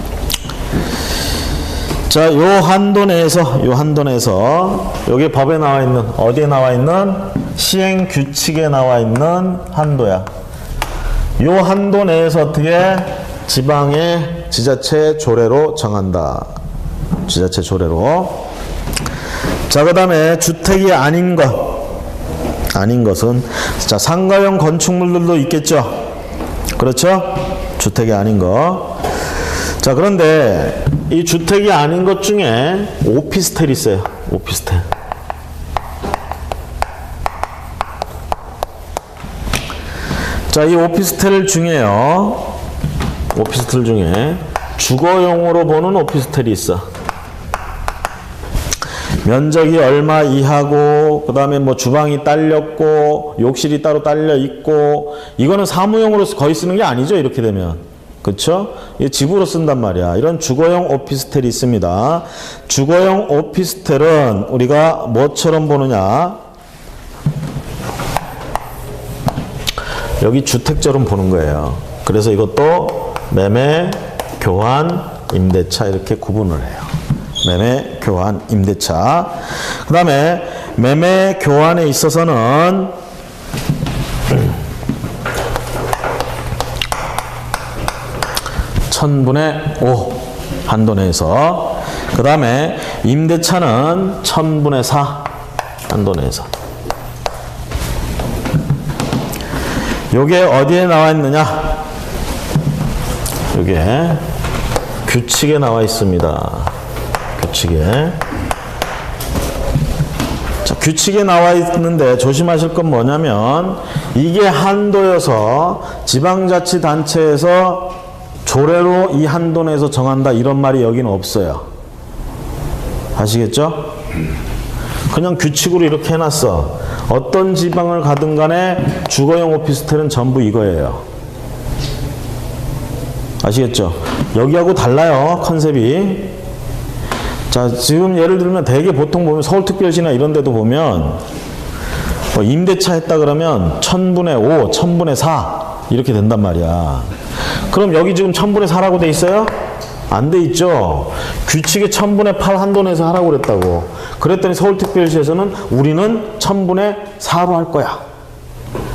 자, 요 한도 내에서, 여기 법에 나와 있는, 어디에 나와 있는? 시행 규칙에 나와 있는 한도야. 요 한도 내에서 어떻게? 지방의 지자체 조례로 정한다. 지자체 조례로. 자, 그 다음에 주택이 아닌 것은, 자, 상가용 건축물들도 있겠죠. 그렇죠? 주택이 아닌 거. 자, 그런데 이 주택이 아닌 것 중에 오피스텔이 있어요. 오피스텔. 자, 이 오피스텔 중에요. 오피스텔 중에 주거용으로 보는 오피스텔이 있어. 면적이 얼마 이하고, 그 다음에 뭐 주방이 딸렸고, 욕실이 따로 딸려 있고, 이거는 사무용으로 거의 쓰는 게 아니죠, 이렇게 되면. 그쵸? 이게 집으로 쓴단 말이야. 이런 주거용 오피스텔이 있습니다. 주거용 오피스텔은 우리가 뭐처럼 보느냐? 여기 주택처럼 보는 거예요. 그래서 이것도 매매, 교환, 임대차 이렇게 구분을 해요. 매매, 교환, 임대차. 그 다음에 매매, 교환에 있어서는 1000분의 5 한도 내에서. 그 다음에 임대차는 1000분의 4 한도 내에서. 요게 어디에 나와 있느냐? 요게 규칙에 나와 있습니다. 규칙에. 자, 규칙에 나와 있는데 조심하실 건 뭐냐면, 이게 한도여서 지방자치단체에서 조례로 이 한도 내에서 정한다 이런 말이 여기는 없어요. 아시겠죠? 그냥 규칙으로 이렇게 해놨어. 어떤 지방을 가든 간에 주거용 오피스텔은 전부 이거예요. 아시겠죠? 여기하고 달라요, 컨셉이. 자, 지금 예를 들면 되게 보통 보면 서울특별시나 이런 데도 보면 뭐 임대차 했다 그러면 1000분의 5, 1000분의 4 이렇게 된단 말이야. 그럼 여기 지금 1000분의 4라고 돼 있어요? 안 돼 있죠? 규칙에 1000분의 8 한도 내서 하라고 그랬다고. 그랬더니 서울특별시에서는 우리는 1000분의 4로 할 거야.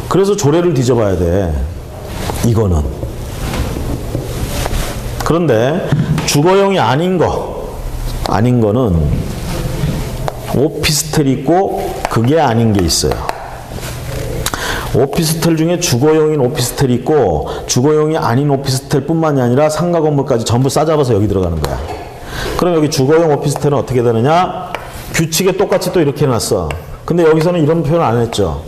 그래서 조례를 뒤져봐야 돼. 이거는. 그런데 주거용이 아닌 거는 오피스텔이 있고 그게 아닌 게 있어요. 오피스텔 중에 주거용인 오피스텔이 있고 주거용이 아닌 오피스텔 뿐만이 아니라 상가 건물까지 전부 싸잡아서 여기 들어가는 거야. 그럼 여기 주거용 오피스텔은 어떻게 되느냐? 규칙에 똑같이 또 이렇게 해놨어. 근데 여기서는 이런 표현 안 했죠.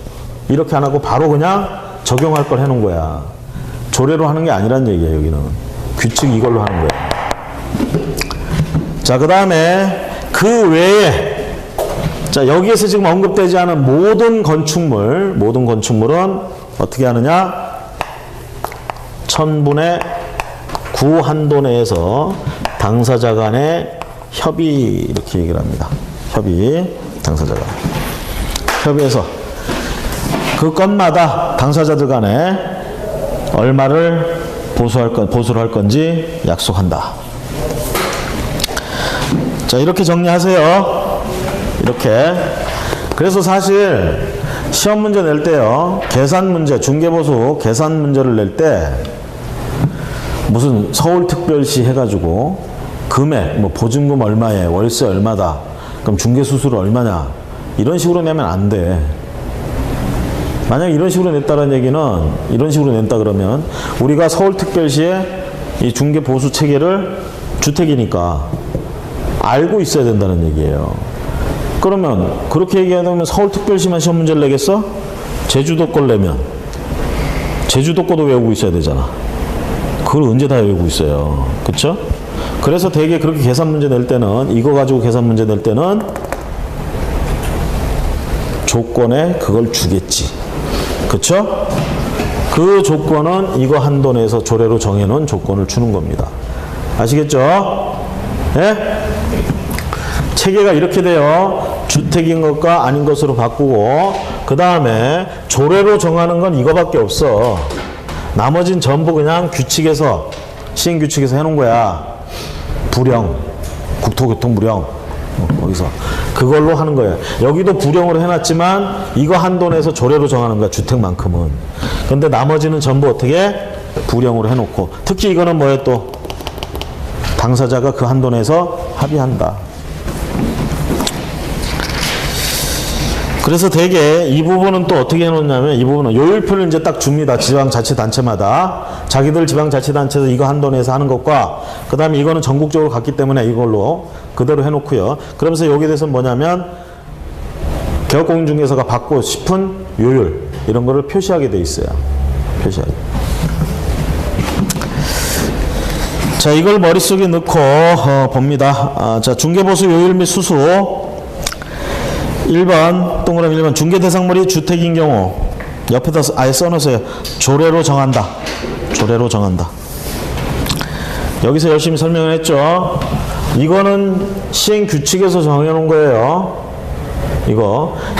이렇게 안 하고 바로 그냥 적용할 걸 해놓은 거야. 조례로 하는 게 아니란 얘기예요. 여기는 규칙 이걸로 하는 거야. 자, 그 다음에 그 외에, 자, 여기에서 지금 언급되지 않은 모든 건축물은 어떻게 하느냐? 1000분의 9 한도 내에서 당사자 간의 협의, 이렇게 얘기를 합니다. 협의, 당사자 간. 협의해서 그 건마다 당사자들 간에 얼마를 보수를 할 건지 약속한다. 자, 이렇게 정리하세요. 이렇게. 그래서 사실 시험 문제 낼 때요, 계산 문제, 중개보수 계산 문제를 낼 때 무슨 서울특별시 해가지고 금액, 뭐 보증금 얼마에, 월세 얼마다, 그럼 중개수수료 얼마냐, 이런 식으로 내면 안 돼. 만약 이런 식으로 냈다는 얘기는, 이런 식으로 낸다 그러면 우리가 서울특별시에 이 중개보수 체계를 주택이니까 알고 있어야 된다는 얘기예요. 그러면 그렇게 얘기하면 서울특별시만 시험 문제를 내겠어? 제주도 걸 내면 제주도 거도 외우고 있어야 되잖아. 그걸 언제 다 외우고 있어요. 그쵸? 그래서 되게 그렇게 계산 문제 낼 때는, 이거 가지고 계산 문제 낼 때는 조건에 그걸 주겠지. 그쵸? 그 조건은 이거 한도 내에서 조례로 정해놓은 조건을 주는 겁니다. 아시겠죠? 예? 체계가 이렇게 돼요. 주택인 것과 아닌 것으로 바꾸고, 그 다음에 조례로 정하는 건 이거밖에 없어. 나머진 전부 그냥 규칙에서, 시행규칙에서 해놓은 거야. 부령, 국토교통부령, 거기서 그걸로 하는 거예요. 여기도 부령으로 해놨지만 이거 한도 내에서 조례로 정하는 거야, 주택만큼은. 근데 나머지는 전부 어떻게? 부령으로 해놓고, 특히 이거는 뭐예요? 또 당사자가 그 한도 내에서 합의한다. 그래서 되게 이 부분은 또 어떻게 해놓냐면, 이 부분은 요율표를 이제 딱 줍니다. 지방자치단체마다. 자기들 지방자치단체에서 이거 한도 내에서 하는 것과, 그 다음에 이거는 전국적으로 갔기 때문에 이걸로 그대로 해놓고요. 그러면서 여기에 대해서는 뭐냐면, 개업공인중개사가 받고 싶은 요율, 이런 거를 표시하게 돼 있어요. 표시하게. 자, 이걸 머릿속에 넣고 봅니다. 자, 중개보수 요율 및 수수. 1번, 동그라미 1번. 중개대상물이 주택인 경우, 옆에다 아예 써놓으세요. 조례로 정한다. 조례로 정한다. 여기서 열심히 설명을 했죠. 이거는 시행규칙에서 정해놓은 거예요.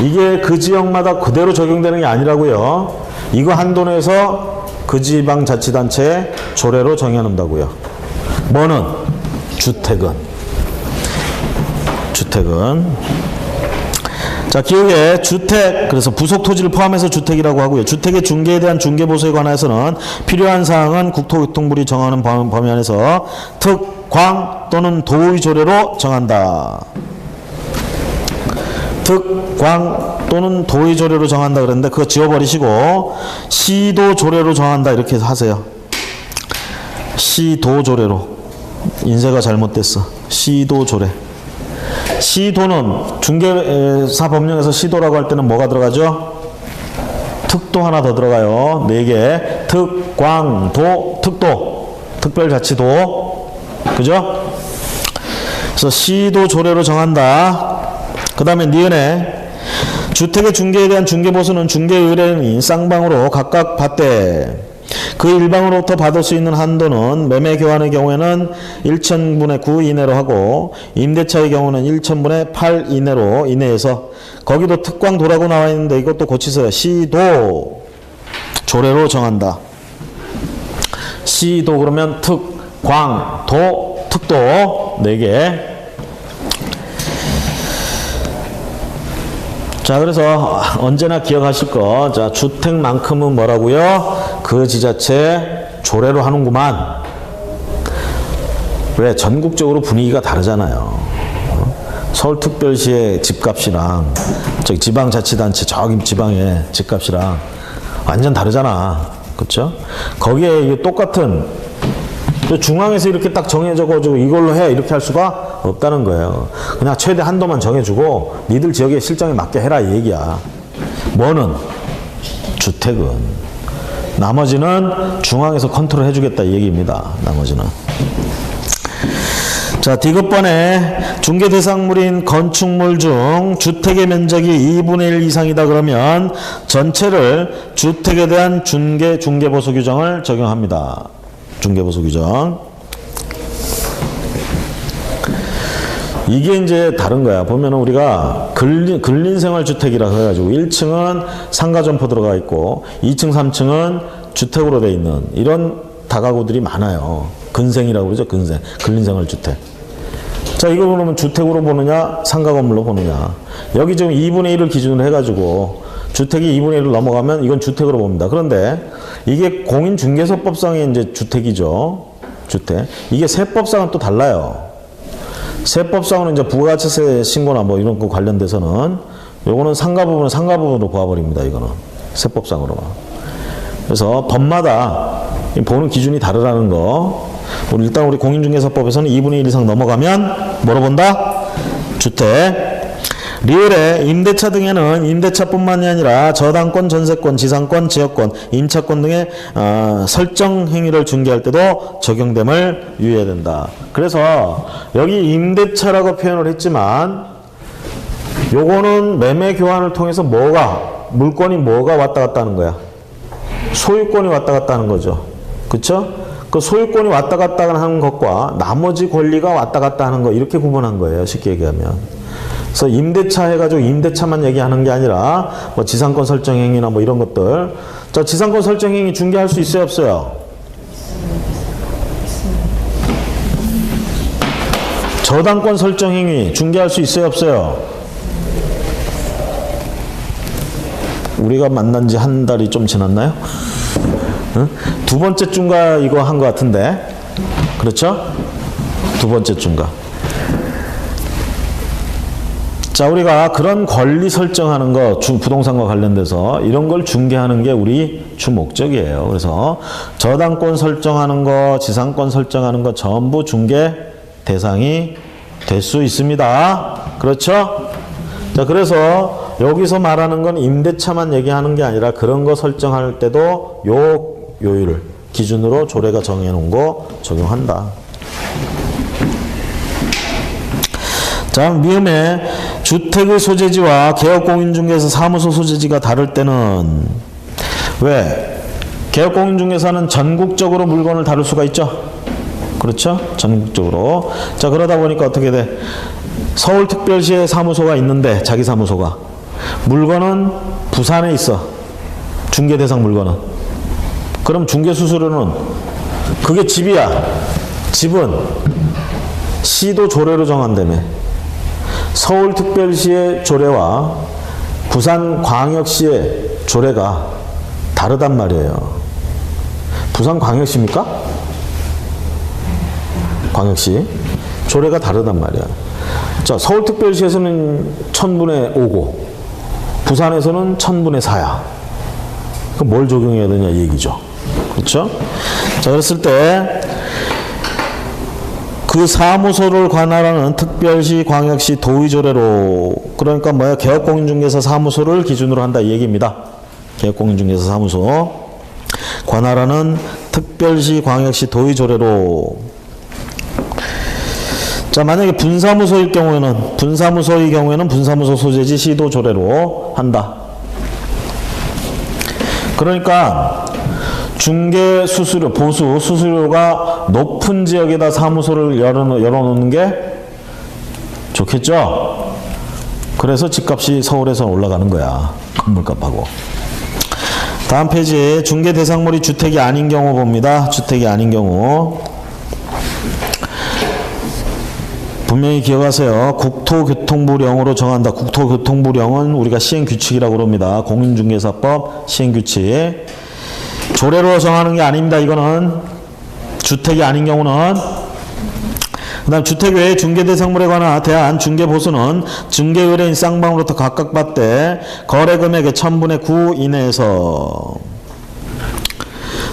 이게 그 지역마다 그대로 적용되는 게 아니라고요. 이거 한도 내에서 그 지방자치단체에 조례로 정해놓는다고요. 뭐는? 주택은. 자, 기억에 주택, 그래서 부속 토지를 포함해서 주택이라고 하고요. 주택의 중개에 대한 중개보수에 관해서는 필요한 사항은 국토교통부리 정하는 범위 안에서 특, 광 또는 도의 조례로 정한다. 특, 광 또는 도의 조례로 정한다 그랬는데 그거 지워버리시고 시도 조례로 정한다 이렇게 하세요. 시도 조례로. 인쇄가 잘못됐어. 시도 조례. 시도는 중개사 법령에서 시도라고 할 때는 뭐가 들어가죠? 특도 하나 더 들어가요. 4개. 특, 광, 도, 특도. 특별자치도. 그죠? 그래서 시도 조례로 정한다. 그 다음에 니은에 주택의 중개에 대한 중개보수는 중개 의뢰인이 쌍방으로 각각 받되 그 일방으로부터 받을 수 있는 한도는 매매 교환의 경우에는 1,000분의 9 이내로 하고 임대차의 경우는 1,000분의 8 이내에서 거기도 특광도라고 나와 있는데 이것도 고치세요. 시도 조례로 정한다. 시도 그러면 특, 광, 도, 특도 4개. 자, 그래서 언제나 기억하실 거. 자, 주택만큼은 뭐라고요? 그 지자체 조례로 하는구만. 왜? 전국적으로 분위기가 다르잖아요. 서울특별시의 집값이랑 저기 지방자치단체 저기 지방의 집값이랑 완전 다르잖아. 그렇죠? 거기에 똑같은 중앙에서 이렇게 딱 정해져가지고 이걸로 해 이렇게 할 수가 없다는 거예요. 그냥 최대 한도만 정해주고 니들 지역의 실정에 맞게 해라 이 얘기야. 뭐는? 주택은. 나머지는 중앙에서 컨트롤 해주겠다 이 얘기입니다. 나머지는. 자, 디귿번에 중개 대상물인 건축물 중 주택의 면적이 2분의 1 이상이다 그러면 전체를 주택에 대한 중개보수 규정을 적용합니다. 중개보수 규정. 이게 이제 다른 거야. 보면은 우리가 근린생활주택이라 해가지고 1층은 상가점포 들어가 있고 2층, 3층은 주택으로 돼 있는 이런 다가구들이 많아요. 근생이라고 그러죠. 근생. 근린생활주택. 자, 이거 그러면 주택으로 보느냐, 상가 건물로 보느냐. 여기 지금 2분의 1을 기준으로 해가지고 주택이 2분의 1을 넘어가면 이건 주택으로 봅니다. 그런데 이게 공인중개사법상의 이제 주택이죠. 주택. 이게 세법상은 또 달라요. 세법상으로 이제 부가가치세 신고나 뭐 이런 거 관련돼서는 요거는 상가 부분은 상가 부분으로 보아버립니다. 이거는 세법상으로만. 그래서 법마다 보는 기준이 다르다는 거. 일단 우리 공인중개사법에서는 2분의 1 이상 넘어가면 뭐로 본다? 주택. 리을의 임대차 등에는 임대차뿐만이 아니라 저당권, 전세권, 지상권, 지역권, 임차권 등의 설정 행위를 중개할 때도 적용됨을 유의해야 된다. 그래서 여기 임대차라고 표현을 했지만 요거는 매매 교환을 통해서 물건이 뭐가 왔다 갔다 하는 거야? 소유권이 왔다 갔다 하는 거죠. 그쵸? 그 소유권이 왔다 갔다 하는 것과 나머지 권리가 왔다 갔다 하는 거 이렇게 구분한 거예요. 쉽게 얘기하면. 그래서 임대차 해가지고 임대차만 얘기하는 게 아니라 뭐 지상권 설정 행위나 뭐 이런 것들. 자, 지상권 설정 행위 중개할 수 있어요, 없어요? 저당권 설정 행위 중개할 수 있어요, 없어요? 우리가 만난 지 한 달이 좀 지났나요? 응? 두 번째 주인가 이거 한 것 같은데. 그렇죠? 두 번째 주인가. 자, 우리가 그런 권리 설정하는 거, 부동산과 관련돼서 이런 걸 중개하는 게 우리 주 목적이에요. 그래서 저당권 설정하는 거, 지상권 설정하는 거 전부 중개 대상이 될 수 있습니다. 그렇죠? 자, 그래서 여기서 말하는 건 임대차만 얘기하는 게 아니라 그런 거 설정할 때도 요율을 기준으로 조례가 정해놓은 거 적용한다. 자, 미음에 주택의 소재지와 개업공인중개사 사무소 소재지가 다를 때는 왜? 개업공인중개사는 전국적으로 물건을 다룰 수가 있죠? 그렇죠? 전국적으로. 자, 그러다 보니까 어떻게 돼? 서울특별시에 사무소가 있는데 자기 사무소가 물건은 부산에 있어. 중개대상 물건은. 그럼 중개수수료는 그게 집이야. 집은 시도 조례로 정한다며. 서울특별시의 조례와 부산광역시의 조례가 다르단 말이에요. 부산광역시입니까? 광역시 조례가 다르단 말이야. 자, 서울특별시에서는 1000분의 5고 부산에서는 1000분의 4야. 그럼 뭘 적용해야 되냐 얘기죠. 그렇죠? 자, 그랬을 때 그 사무소를 관할하는 특별시, 광역시, 도의조례로, 그러니까 뭐야? 개업공인중개사 사무소를 기준으로 한다 이 얘기입니다. 개업공인중개사 사무소 관할하는 특별시, 광역시, 도의조례로. 자, 만약에 분사무소의 경우에는 분사무소 소재지 시도조례로 한다. 그러니까 중개 수수료, 보수 수수료가 높은 지역에다 사무소를 열어놓는 게 좋겠죠? 그래서 집값이 서울에서 올라가는 거야. 건물값하고. 다음 페이지에 중개 대상물이 주택이 아닌 경우 봅니다. 주택이 아닌 경우. 분명히 기억하세요. 국토교통부령으로 정한다. 국토교통부령은 우리가 시행규칙이라고 그럽니다. 공인중개사법 시행규칙. 조례로 정하는 게 아닙니다. 이거는 주택이 아닌 경우는. 그 다음 주택 외에 중개대상물에 관한 대한 중개보수는 중개의뢰인 쌍방으로부터 각각 받되 거래금액의 1000분의 9 이내에서.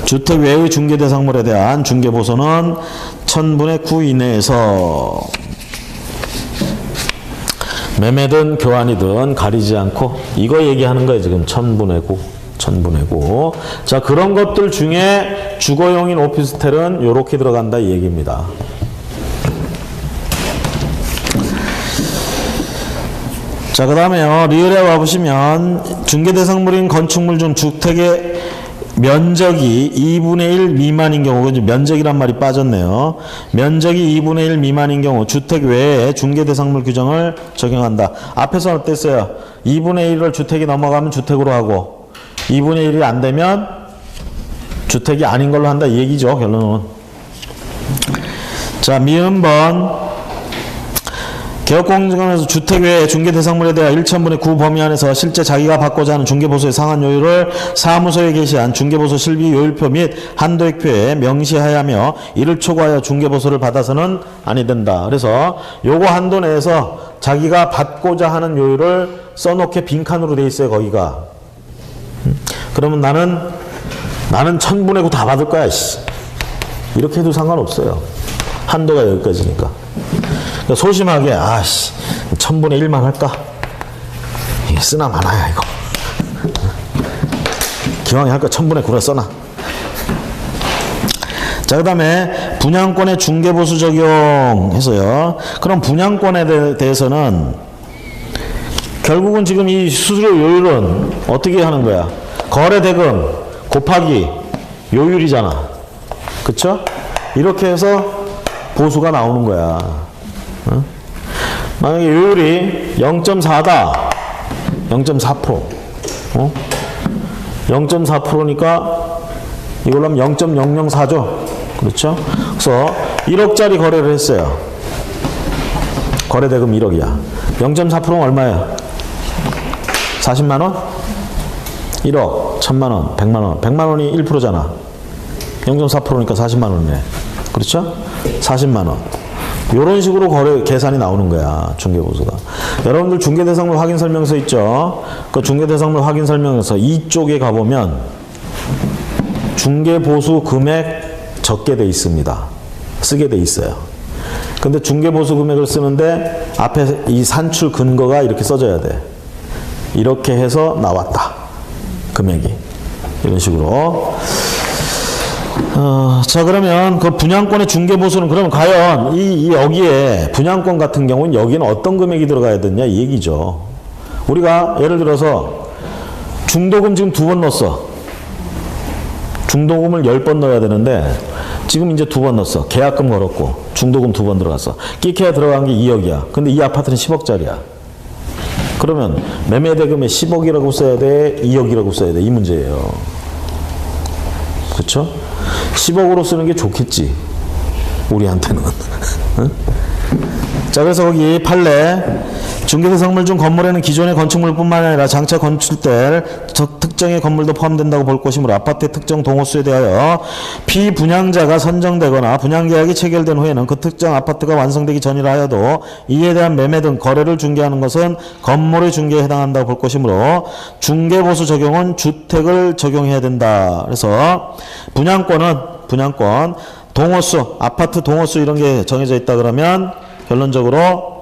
주택 외의 중개대상물에 대한 중개보수는 1000분의 9 이내에서 매매든 교환이든 가리지 않고 이거 얘기하는 거예요. 지금 1000분의 9. 1000분의 9. 자, 그런 것들 중에 주거용인 오피스텔은 요렇게 들어간다 이 얘기입니다. 자, 그 다음에요. 리을에 와보시면 중개대상물인 건축물 중 주택의 면적이 2분의 1 미만인 경우, 면적이란 말이 빠졌네요. 면적이 2분의 1 미만인 경우 주택 외에 중개대상물 규정을 적용한다. 앞에서는 어땠어요? 2분의 1을 주택이 넘어가면 주택으로 하고 2분의 1이 안 되면 주택이 아닌 걸로 한다 이 얘기죠. 결론은. 자, 미음번 개업공정에서 주택 외에 중개대상물에 대한 1천분의 9 범위 안에서 실제 자기가 받고자 하는 중개보수의 상한 요율을 사무소에 게시한 중개보수 실비 요율표 및 한도액표에 명시하여야며 이를 초과하여 중개보수를 받아서는 아니 된다. 그래서 요거 한도 내에서 자기가 받고자 하는 요율을 써놓게 빈칸으로 돼 있어요. 거기가. 그러면 나는 1000분의 9 다 받을 거야. 이렇게 해도 상관없어요. 한도가 여기까지니까. 그러니까 소심하게 1000분의 1만 할까? 이게 쓰나 마나야 이거. 기왕에 할 거 1000분의 9로 써놔. 자, 그 다음에 분양권의 중개보수 적용해서요. 그럼 분양권에 대해서는 결국은 지금 이 수수료 요율은 어떻게 하는 거야? 거래대금 곱하기 요율이잖아. 그쵸? 이렇게 해서 보수가 나오는 거야. 어? 만약에 요율이 0.4다. 0.4%. 0.4%니까 이걸로 하면 0.004죠. 그렇죠? 그래서 1억짜리 거래를 했어요. 거래대금 1억이야. 0.4%는 얼마예요? 40만원? 1억, 1000만원, 100만원. 100만원이 1%잖아. 0.4%니까 40만원이네. 그렇죠? 40만원. 이런 식으로 계산이 나오는 거야. 중개보수가. 여러분들 중개대상물 확인설명서 있죠? 그 중개대상물 확인설명서 이쪽에 가보면 중개보수 금액 적게 돼 있습니다. 쓰게 돼 있어요. 근데 중개보수 금액을 쓰는데 앞에 이 산출 근거가 이렇게 써져야 돼. 이렇게 해서 나왔다. 금액이. 이런 식으로. 자, 그러면 그 분양권의 중개보수는 그러면 과연 여기에 분양권 같은 경우는 여기는 어떤 금액이 들어가야 되냐 이 얘기죠. 우리가 예를 들어서 중도금 지금 2번 넣었어. 중도금을 10번 넣어야 되는데 지금 이제 2번 넣었어. 계약금 걸었고 중도금 2번 들어갔어. 끼케야 들어간 게 2억이야. 근데 이 아파트는 10억짜리야. 그러면 매매대금에 10억이라고 써야 돼? 2억이라고 써야 돼? 이 문제예요. 그렇죠? 10억으로 쓰는 게 좋겠지. 우리한테는. 응? 자, 그래서 거기 판례 중개대상물 중 건물에는 기존의 건축물뿐만 아니라 장차 건축될 특정의 건물도 포함된다고 볼 것이므로 아파트의 특정 동호수에 대하여 피분양자가 선정되거나 분양계약이 체결된 후에는 그 특정 아파트가 완성되기 전이라 하여도 이에 대한 매매 등 거래를 중개하는 것은 건물의 중개에 해당한다고 볼 것이므로 중개보수 적용은 주택을 적용해야 된다. 그래서 분양권 동호수 아파트 동호수 이런 게 정해져 있다 그러면 결론적으로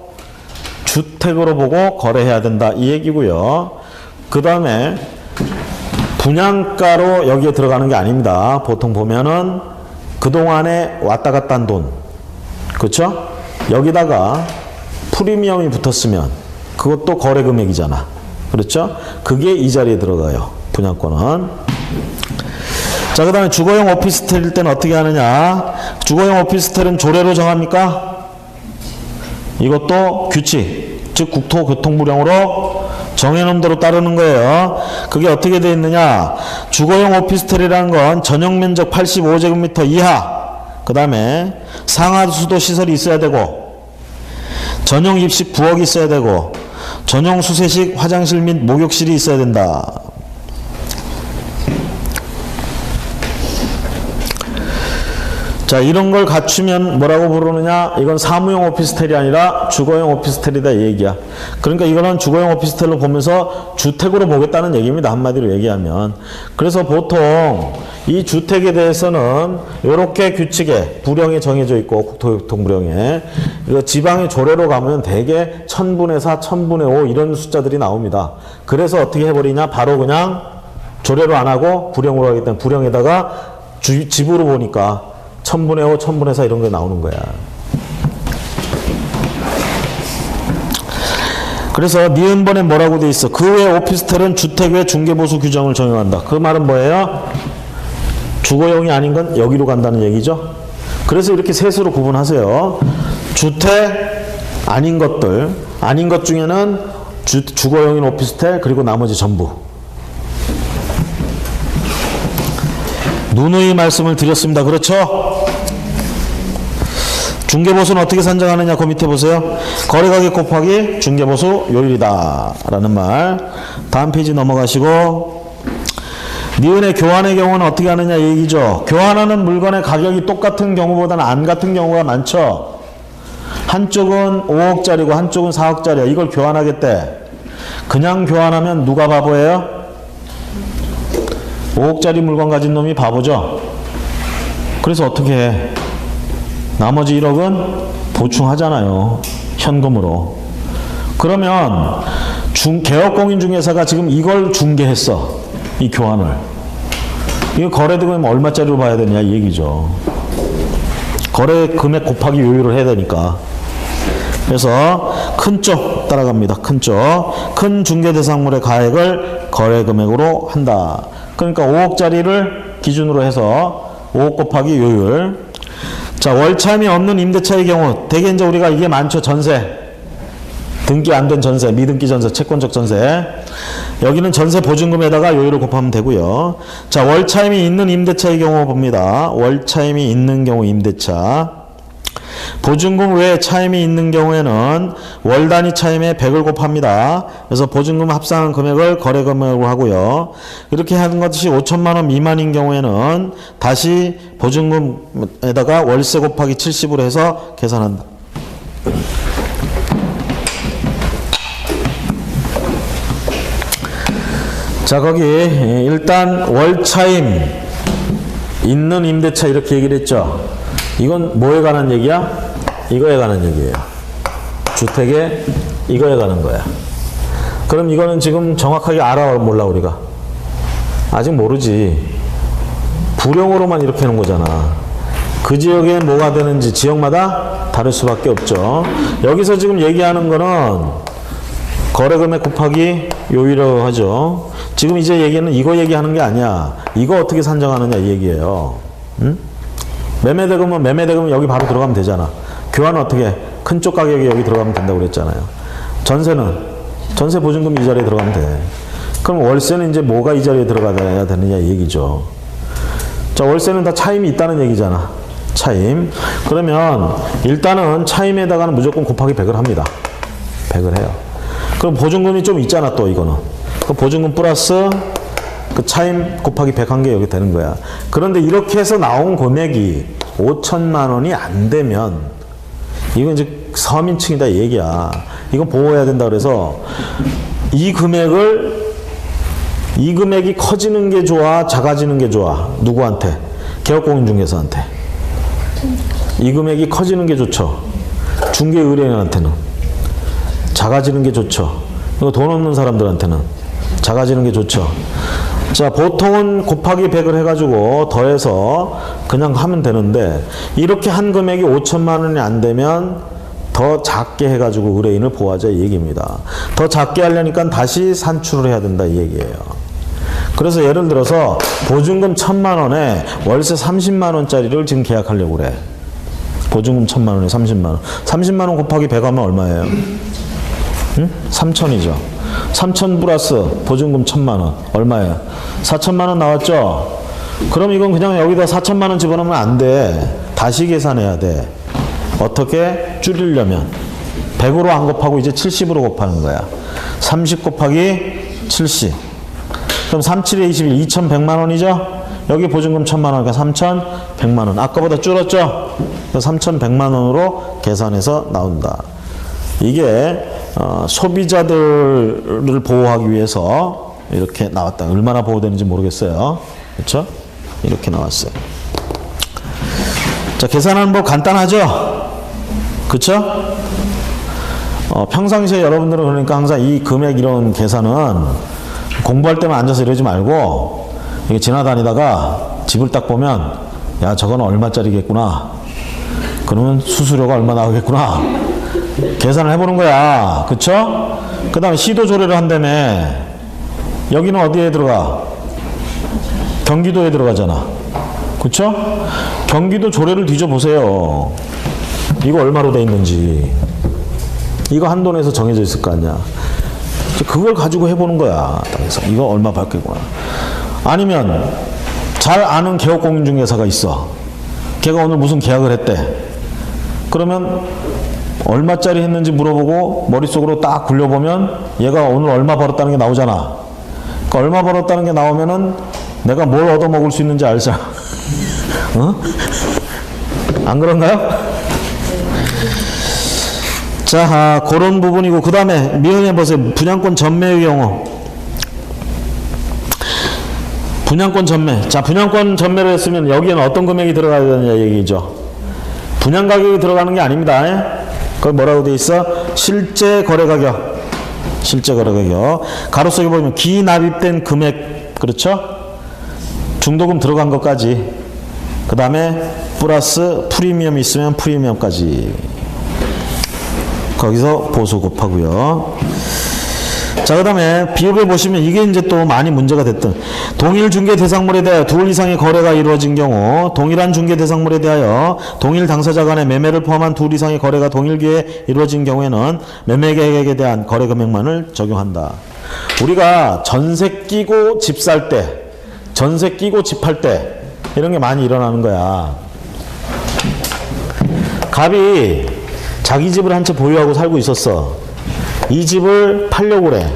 주택으로 보고 거래해야 된다 이 얘기고요. 그 다음에 분양가로 여기에 들어가는 게 아닙니다. 보통 보면은 그동안에 왔다 갔다 한 돈, 그렇죠? 여기다가 프리미엄이 붙었으면 그것도 거래 금액이잖아. 그렇죠? 그게 이 자리에 들어가요. 분양권은. 자, 그 다음에 주거용 오피스텔일 때는 어떻게 하느냐? 주거용 오피스텔은 조례로 정합니까? 이것도 규칙, 즉 국토교통부령으로 정해놓은 대로 따르는 거예요. 그게 어떻게 되어 있느냐? 주거용 오피스텔이라는 건 전용 면적 85제곱미터 이하, 그 다음에 상하수도 시설이 있어야 되고, 전용 입식 부엌이 있어야 되고, 전용 수세식 화장실 및 목욕실이 있어야 된다. 자, 이런 걸 갖추면 뭐라고 부르느냐? 이건 사무용 오피스텔이 아니라 주거용 오피스텔이다 이 얘기야. 그러니까 이거는 주거용 오피스텔로 보면서 주택으로 보겠다는 얘기입니다. 한마디로 얘기하면. 그래서 보통 이 주택에 대해서는 이렇게 규칙에 부령에 정해져 있고 국토교통부령에 지방의 조례로 가면 대개 1000분의 4, 1000분의 5 이런 숫자들이 나옵니다. 그래서 어떻게 해버리냐? 바로 그냥 조례로 안 하고 부령으로 하기 때문에 부령에다가 집으로 보니까 1000분의 5, 1000분의 4 이런 게 나오는 거야. 그래서 니은번에 뭐라고 돼 있어? 그 외 오피스텔은 주택 외 중개보수 규정을 적용한다. 그 말은 뭐예요? 주거용이 아닌 건 여기로 간다는 얘기죠. 그래서 이렇게 셋으로 구분하세요. 주택 아닌 것들, 아닌 것 중에는 주거용인 오피스텔 그리고 나머지 전부. 누누이 말씀을 드렸습니다. 그렇죠? 중개보수는 어떻게 산정하느냐? 그 밑에 보세요. 거래가격 곱하기 중개보수 요율이다 라는 말. 다음 페이지 넘어가시고, 니은의 교환의 경우는 어떻게 하느냐 얘기죠. 교환하는 물건의 가격이 똑같은 경우보다는 안 같은 경우가 많죠. 한쪽은 5억짜리고 한쪽은 4억짜리야. 이걸 교환하겠대. 그냥 교환하면 누가 바보예요? 5억짜리 물건 가진 놈이 바보죠. 그래서 어떻게 해? 나머지 1억은 보충하잖아요. 현금으로. 그러면 개업공인중개사가 지금 이걸 중개했어. 이 교환을. 이거 거래대금 얼마짜리로 봐야 되냐 이 얘기죠. 거래 금액 곱하기 요율을 해야 되니까. 그래서 큰 쪽 따라갑니다. 큰 쪽. 큰 중개대상물의 가액을 거래 금액으로 한다. 그러니까 5억짜리를 기준으로 해서 5억 곱하기 요율. 자, 월차임이 없는 임대차의 경우 대개 이제 우리가 이게 많죠. 전세. 등기 안 된 전세, 미등기 전세, 채권적 전세. 여기는 전세 보증금에다가 요율을 곱하면 되고요. 자, 월차임이 있는 임대차의 경우 봅니다. 월차임이 있는 경우 임대차. 보증금 외에 차임이 있는 경우에는 월 단위 차임에 100을 곱합니다. 그래서 보증금 합산한 금액을 거래 금액으로 하고요. 이렇게 하는 것이 5천만 원 미만인 경우에는 다시 보증금에다가 월세 곱하기 70으로 해서 계산한다. 자, 거기 일단 월차임 있는 임대차 이렇게 얘기를 했죠. 이건 뭐에 관한 얘기야? 이거에 관한 얘기예요. 주택에 이거에 관한 거야. 그럼 이거는 지금 정확하게 알아 몰라 우리가? 아직 모르지. 부령으로만 이렇게 해놓은 거잖아. 그 지역에 뭐가 되는지 지역마다 다를 수밖에 없죠. 여기서 지금 얘기하는 거는 거래금액 곱하기 요율이라고 하죠. 지금 이제 얘기는 이거 얘기하는 게 아니야. 이거 어떻게 산정하느냐 이 얘기예요. 응? 매매대금은 여기 바로 들어가면 되잖아. 교환은 어떻게 해? 큰 쪽 가격이 여기 들어가면 된다고 그랬잖아요. 전세는 전세 보증금 이 자리에 들어가면 돼. 그럼 월세는 이제 뭐가 이 자리에 들어가야 되느냐 이 얘기죠. 자, 월세는 다 차임이 있다는 얘기잖아. 차임. 그러면 일단은 차임에다가는 무조건 곱하기 100을 합니다. 100을 해요. 그럼 보증금이 좀 있잖아 또 이거는. 그 보증금 플러스 그 차임 곱하기 100 한 게 여기 되는 거야. 그런데 이렇게 해서 나온 금액이 5천만 원이 안 되면 이건 이제 서민층이다 이 얘기야. 이건 보호해야 된다 그래서 이 금액이 커지는 게 좋아 작아지는 게 좋아? 누구한테? 개업공인중개사한테. 이 금액이 커지는 게 좋죠. 중개의뢰인한테는. 작아지는 게 좋죠. 이거 돈 없는 사람들한테는 작아지는 게 좋죠. 자, 보통은 곱하기 100을 해가지고 더해서 그냥 하면 되는데 이렇게 한 금액이 5천만 원이 안 되면 더 작게 해가지고 의뢰인을 보호하자 이 얘기입니다. 더 작게 하려니까 다시 산출을 해야 된다 이 얘기예요. 그래서 예를 들어서 보증금 1,000만 원에 월세 30만 원짜리를 지금 계약하려고 그래. 보증금 1,000만 원에 30만 원. 30만 원 곱하기 100 하면 얼마예요? 응? 3천이죠. 3천 플러스 보증금 1,000만 원. 얼마예요? 4천만 원 나왔죠? 그럼 이건 그냥 여기다 4천만 원 집어넣으면 안 돼. 다시 계산해야 돼. 어떻게? 줄이려면 100으로 안 곱하고 이제 70으로 곱하는 거야. 30 곱하기 70. 그럼 37에 21, 2,100만 원이죠? 여기 보증금 1,000만 원, 그러니까 3,100만 원. 아까보다 줄었죠? 3,100만 원으로 계산해서 나온다. 이게 소비자들을 보호하기 위해서 이렇게 나왔다. 얼마나 보호되는지 모르겠어요. 그렇죠? 이렇게 나왔어요. 자, 계산하는 법 간단하죠? 그렇죠? 평상시에 여러분들은 그러니까 항상 이 금액 이런 계산은 공부할 때만 앉아서 이러지 말고 이게 지나다니다가 집을 딱 보면 야, 저건 얼마짜리겠구나. 그러면 수수료가 얼마 나오겠구나. 계산을 해보는 거야. 그쵸? 그 다음에 시도 조례를 한다며. 여기는 어디에 들어가? 경기도에 들어가잖아. 그쵸? 경기도 조례를 뒤져보세요. 이거 얼마로 돼 있는지. 이거 한돈에서 정해져 있을 거 아니야. 그걸 가지고 해보는 거야. 그래서 이거 얼마 받겠구나. 아니면 잘 아는 개업공인중개사가 있어. 걔가 오늘 무슨 계약을 했대. 그러면 얼마짜리 했는지 물어보고 머릿속으로 딱 굴려보면 얘가 오늘 얼마 벌었다는 게 나오잖아. 그러니까 얼마 벌었다는 게 나오면은 내가 뭘 얻어먹을 수 있는지 알잖아. 어? 안 그런가요? 자, 그런 부분이고, 그 다음에 미연해 보세요. 분양권 전매의 경우. 분양권 전매. 자, 분양권 전매를 했으면 여기에는 어떤 금액이 들어가야 되느냐 얘기죠. 분양 가격이 들어가는 게 아닙니다. 거기 뭐라고 돼 있어? 실제 거래 가격. 실제 거래 가격. 가로 속에 보면 기납입된 금액. 그렇죠? 중도금 들어간 것까지. 그 다음에 플러스 프리미엄이 있으면 프리미엄까지. 거기서 보수 곱하고요. 자, 그 다음에 비읍에 보시면 이게 이제 또 많이 문제가 됐던 동일 중개 대상물에 대하여 둘 이상의 거래가 이루어진 경우 동일한 중개 대상물에 대하여 동일 당사자 간의 매매를 포함한 둘 이상의 거래가 동일기에 이루어진 경우에는 매매 계획에 대한 거래 금액만을 적용한다. 우리가 전세 끼고 집 살 때, 전세 끼고 집 팔 때 이런 게 많이 일어나는 거야. 갑이 자기 집을 한 채 보유하고 살고 있었어. 이 집을 팔려고 그래.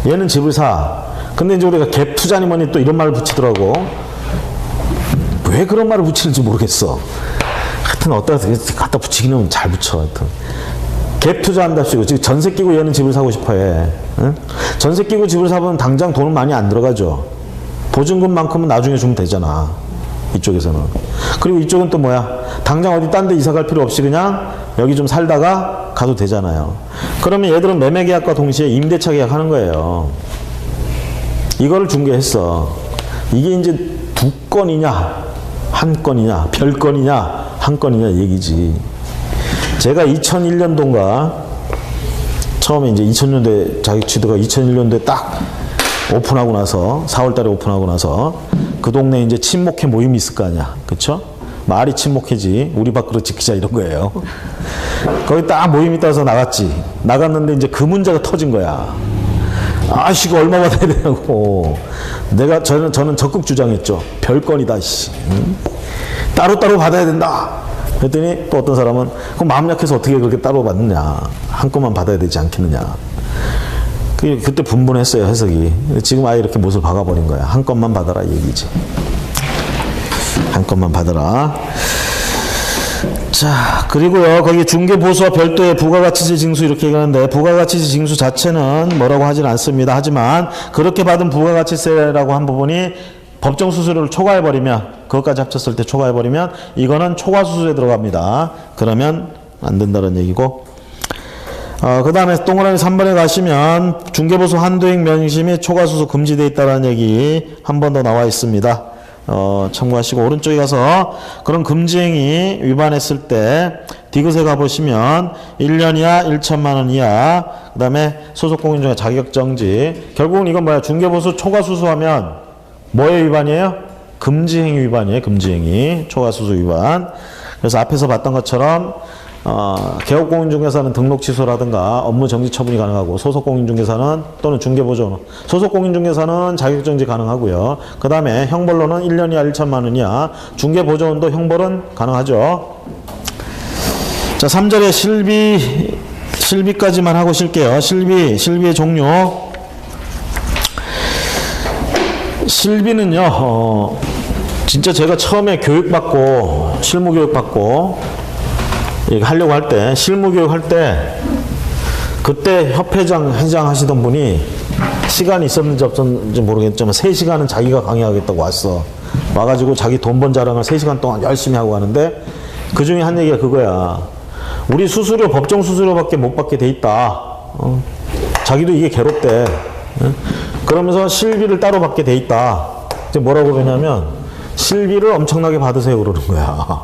얘는 집을 사. 근데 이제 우리가 갭 투자니 뭐니 또 이런 말을 붙이더라고. 왜 그런 말을 붙이는지 모르겠어. 하여튼 어디다 갖다 붙이기는 잘 붙여. 하여튼 갭 투자한답시고 지금 전세 끼고 얘는 집을 사고 싶어 해. 응? 전세 끼고 집을 사면 당장 돈은 많이 안 들어가죠. 보증금만큼은 나중에 주면 되잖아. 이쪽에서는. 그리고 이쪽은 또 뭐야? 당장 어디 딴 데 이사 갈 필요 없이 그냥 여기 좀 살다가 가도 되잖아요. 그러면 얘들은 매매 계약과 동시에 임대차 계약하는 거예요. 이거를 중개했어. 이게 이제 두 건이냐, 한 건이냐, 별 건이냐, 한 건이냐 얘기지. 제가 2001년도인가 처음에 이제 2000년도에 자격 취득가 2001년도에 딱 오픈하고 나서 4월 달에 오픈하고 나서 그 동네에 이제 친목회 모임이 있을 거 아니야. 그쵸? 말이 친목회지. 우리 밖으로 지키자 이런 거예요. 거기 딱 모임이 따라서 나갔지. 나갔는데 이제 그 문제가 터진 거야. 아씨, 이거 얼마 받아야 되냐고. 저는 적극 주장했죠. 별건이다, 씨. 응? 따로따로 받아야 된다. 그랬더니 또 어떤 사람은 그럼 마음 약해서 어떻게 그렇게 따로 받느냐. 한꺼만 받아야 되지 않겠느냐. 그때 분분했어요, 해석이. 지금 아예 이렇게 못을 박아버린 거야. 한 건만 받아라, 이 얘기지. 한 건만 받아라. 자, 그리고요, 거기 중개보수와 별도의 부가가치세 징수 이렇게 얘기하는데, 부가가치세 징수 자체는 뭐라고 하진 않습니다. 하지만, 그렇게 받은 부가가치세라고 한 부분이 법정 수수료를 초과해버리면, 그것까지 합쳤을 때 초과해버리면, 이거는 초과수수에 들어갑니다. 그러면 안 된다는 얘기고, 그 다음에 동그라미 3번에 가시면 중개보수 한도액 면시 및 초과수수 금지되어 있다는 얘기 한 번 더 나와 있습니다. 참고하시고 오른쪽에 가서 그런 금지행위 위반했을 때 디귿에 가보시면 1년 이하 1천만 원 이하 그 다음에 소속공인 중에 자격정지. 결국은 이건 뭐야? 중개보수 초과수수하면 뭐의 위반이에요? 금지행위 위반이에요. 금지행위 초과수수 위반. 그래서 앞에서 봤던 것처럼 개업공인중개사는 등록 취소라든가 업무 정지 처분이 가능하고 소속공인중개사는 또는 중개보조는 소속공인중개사는 자격정지 가능하고요. 그 다음에 형벌로는 1년 이하 1천만 원 이하 중개보조원도 형벌은 가능하죠. 자, 3절에 실비까지만 하고 쉴게요. 실비의 종류. 실비는요, 진짜 제가 처음에 교육받고 실무 교육받고 하려고 할 때, 실무교육 할 때, 그때 협회장, 회장 하시던 분이 시간이 있었는지 없었는지 모르겠지만 3시간은 자기가 강의하겠다고 왔어. 와가지고 자기 돈 번 자랑을 3시간 동안 열심히 하고 하는데 그 중에 한 얘기가 그거야. 우리 수수료, 법정 수수료밖에 못 받게 돼 있다. 자기도 이게 괴롭대. 그러면서 실비를 따로 받게 돼 있다. 이제 뭐라고 그러냐면 실비를 엄청나게 받으세요 그러는 거야.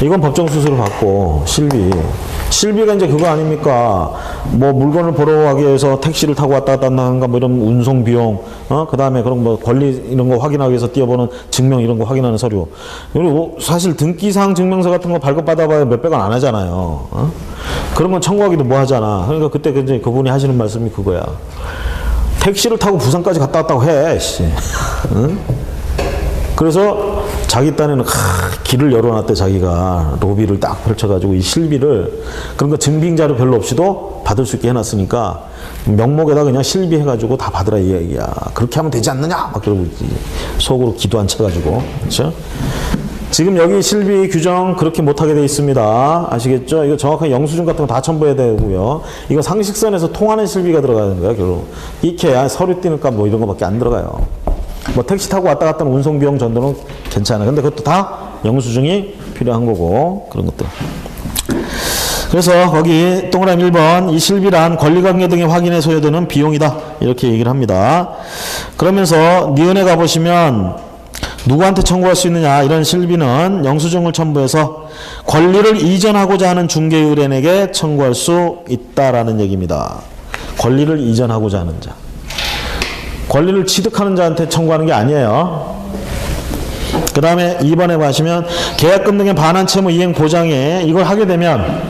이건 법정 수수료 받고 실비가 이제 그거 아닙니까? 뭐 물건을 보러 가기 위해서 택시를 타고 왔다 갔다 하는가 뭐 이런 운송 비용, 그 다음에 그런 뭐 권리 이런 거 확인하기 위해서 띄어보는 증명 이런 거 확인하는 서류. 그리고 사실 등기사항 증명서 같은 거 발급받아봐야 몇백 원 안 하잖아요. 그런 건 청구하기도 뭐 하잖아. 그러니까 그때 이제 그분이 하시는 말씀이 그거야. 택시를 타고 부산까지 갔다 왔다고 해. 씨. 응? 그래서 자기 딴에는 길을 열어놨대. 자기가 로비를 딱 펼쳐가지고 이 실비를 그런 거 증빙자료 별로 없이도 받을 수 있게 해놨으니까 명목에다 그냥 실비 해가지고 다 받으라 이 얘기야. 그렇게 하면 되지 않느냐 막 그러고 속으로 기도 안 쳐가지고. 그렇죠? 지금 여기 실비 규정 그렇게 못하게 돼 있습니다. 아시겠죠? 이거 정확한 영수증 같은 거 다 첨부해야 되고요. 이거 상식선에서 통하는 실비가 들어가는 거야, 결국. 이케야 서류 띄는 값 뭐 이런 거밖에 안 들어가요. 뭐 택시 타고 왔다 갔다 하는 운송 비용 정도는 괜찮아. 근데 그것도 다 영수증이 필요한 거고, 그런 것들. 그래서 거기 동그라미 1번 이 실비란 권리관계 등의 확인에 소요되는 비용이다. 이렇게 얘기를 합니다. 그러면서 니은에 가보시면 누구한테 청구할 수 있느냐 이런 실비는 영수증을 첨부해서 권리를 이전하고자 하는 중개의뢰인에게 청구할 수 있다라는 얘기입니다. 권리를 이전하고자 하는 자. 권리를 취득하는 자한테 청구하는 게 아니에요. 그 다음에 2번에 보시면 계약금 등의 반환 채무 이행 보장에 이걸 하게 되면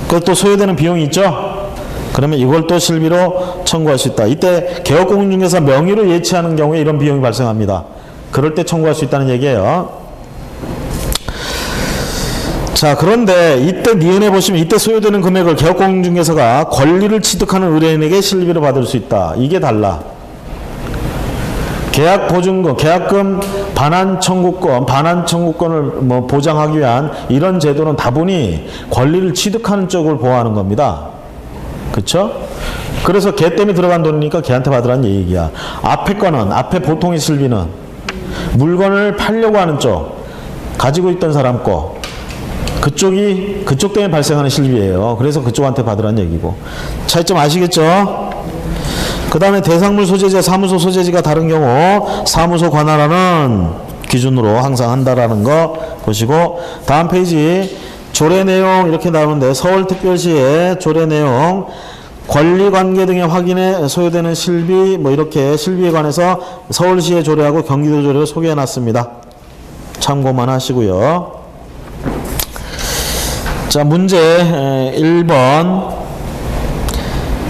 그것도 소요되는 비용이 있죠. 그러면 이걸 또 실비로 청구할 수 있다. 이때 개업공인중개사 명의를 예치하는 경우에 이런 비용이 발생합니다. 그럴 때 청구할 수 있다는 얘기예요. 자, 그런데 이때 니은에 보시면 이때 소요되는 금액을 개업공인중개사가 권리를 취득하는 의뢰인에게 실비로 받을 수 있다. 이게 달라. 계약보증금, 계약금 반환 청구권을 뭐 보장하기 위한 이런 제도는 다분히 권리를 취득하는 쪽을 보호하는 겁니다. 그렇죠? 그래서 걔 때문에 들어간 돈이니까 걔한테 받으라는 얘기야. 앞에 거는, 앞에 보통의 실비는 물건을 팔려고 하는 쪽, 가지고 있던 사람 거, 그쪽 때문에 발생하는 실비예요. 그래서 그쪽한테 받으라는 얘기고. 차이점 아시겠죠? 그 다음에 대상물 소재지와 사무소 소재지가 다른 경우 사무소 관할하는 기준으로 항상 한다라는 거 보시고, 다음 페이지 조례 내용 이렇게 나오는데 서울특별시의 조례 내용 권리관계 등의 확인에 소요되는 실비 뭐 이렇게 실비에 관해서 서울시의 조례하고 경기도 조례를 소개해 놨습니다. 참고만 하시고요. 자, 문제 1번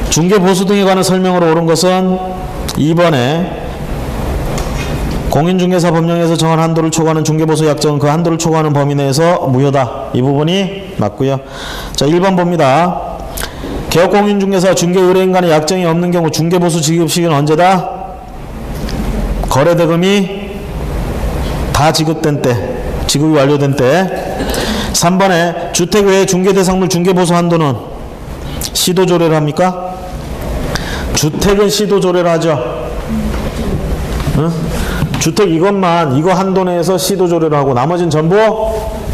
중개보수 등에 관한 설명으로 옳은 것은 2번에 공인중개사 법령에서 정한 한도를 초과하는 중개보수 약정은 그 한도를 초과하는 범위 내에서 무효다. 이 부분이 맞고요. 자, 1번 봅니다. 개업공인중개사 중개의뢰인 간의 약정이 없는 경우 중개보수 지급 시기는 언제다? 거래대금이 다 지급된 때, 지급이 완료된 때. 3번에 주택 외에 중개대상물 중개보수 한도는 시도조례를 합니까? 주택은 시도조례를 하죠. 응? 주택 이것만, 이거 한도 내에서 시도조례를 하고 나머지는 전부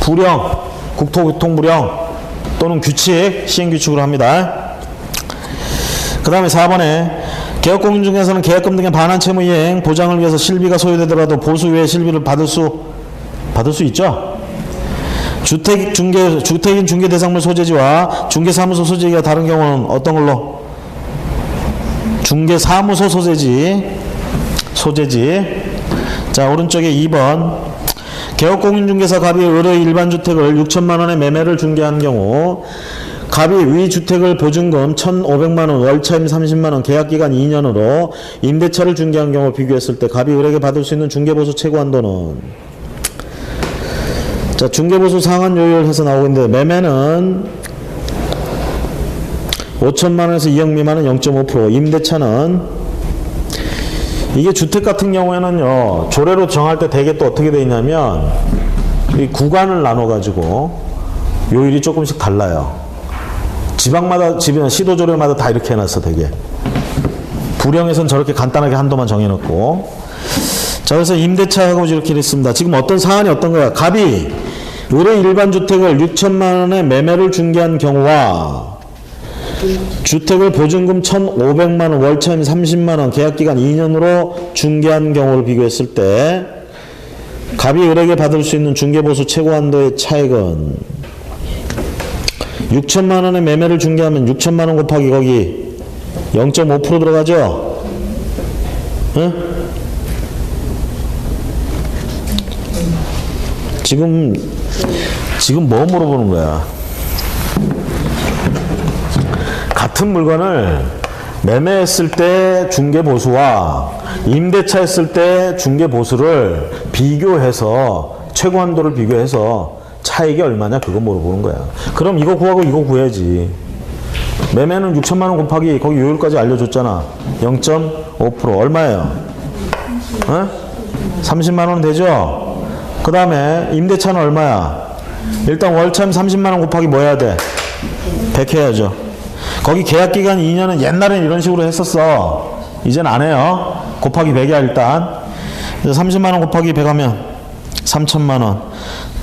불령, 국토교통부령 또는 규칙, 시행규칙으로 합니다. 그 다음에 4번에 개업공인중개사는 계약금 등의 반환 채무 이행 보장을 위해서 실비가 소요되더라도 보수 외에 실비를 받을 수 있죠. 주택인 중개대상물 소재지와 중개사무소 소재지가 다른 경우는 어떤 걸로? 중개사무소 소재지. 자, 오른쪽에 2번 개업공인중개사 갑이 의뢰 일반주택을 6천만원에 매매를 중개한 경우 갑이 위 주택을 보증금 1,500만원, 월차임 30만원, 계약기간 2년으로 임대차를 중개한 경우 비교했을 때 갑이 의뢰에게 받을 수 있는 중개보수 최고 한도는, 자, 중개보수 상한 요율해서 나오고 있는데 매매는 5천만원에서 2억 미만은 0.5%, 임대차는 이게 주택 같은 경우에는요 조례로 정할 때 대개 또 어떻게 되어 있냐면 이 구간을 나눠 가지고 요율이 조금씩 달라요. 지방마다 시도조례마다 다 이렇게 해놨어. 되게 불령에서는 저렇게 간단하게 한도만 정해놓고. 자, 그래서 임대차하고 이렇게 했습니다. 지금 어떤 사안이 어떤 거야? 갑이 의뢰 일반주택을 6천만원에 매매를 중개한 경우와 주택을 보증금 1,500만원, 월차임 30만원, 계약기간 2년으로 중개한 경우를 비교했을 때 갑이 의뢰에게 받을 수 있는 중개보수 최고한도의 차액은 6천만원에 매매를 중개하면 6천만원 곱하기 거기 0.5% 들어가죠? 응? 지금 뭐 물어보는 거야? 같은 물건을 매매했을 때 중개보수와 임대차 했을 때 중개보수를 비교해서 최고 한도를 비교해서 차익이 얼마냐 그거 물어보는 거야. 그럼 이거 구하고 이거 구해야지. 매매는 6천만 원 곱하기 거기 요율까지 알려줬잖아. 0.5% 얼마예요? 어? 30만 원 되죠? 그 다음에 임대차는 얼마야? 일단 월참 30만 원 곱하기 뭐 해야 돼? 100 해야죠. 거기 계약기간 2년은 옛날엔 이런 식으로 했었어. 이젠 안 해요. 곱하기 100이야 일단. 30만 원 곱하기 100 하면 3천만 원.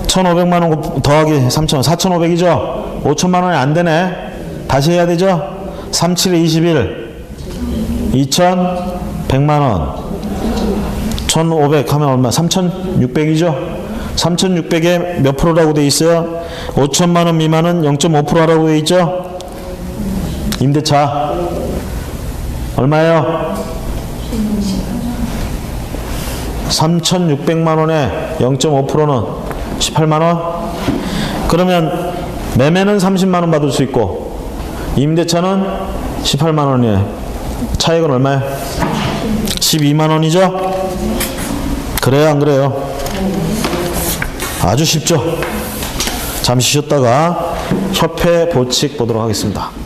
1,500만 원 더하기 3,000원. 4,500이죠? 5천만 원이 안 되네. 다시 해야 되죠? 3, 7에 21. 2,100만 원. 1,500 하면 얼마? 3,600이죠? 3,600에 몇 프로라고 돼 있어요? 5천만 원 미만은 0.5%라고 돼 있죠? 임대차 얼마예요? 3,600만 원에 0.5%는 18만 원? 그러면 매매는 30만 원 받을 수 있고 임대차는 18만 원이에요. 차익은 얼마예요? 12만 원이죠? 그래요 안 그래요? 아주 쉽죠? 잠시 쉬었다가 협회 보칙 보도록 하겠습니다.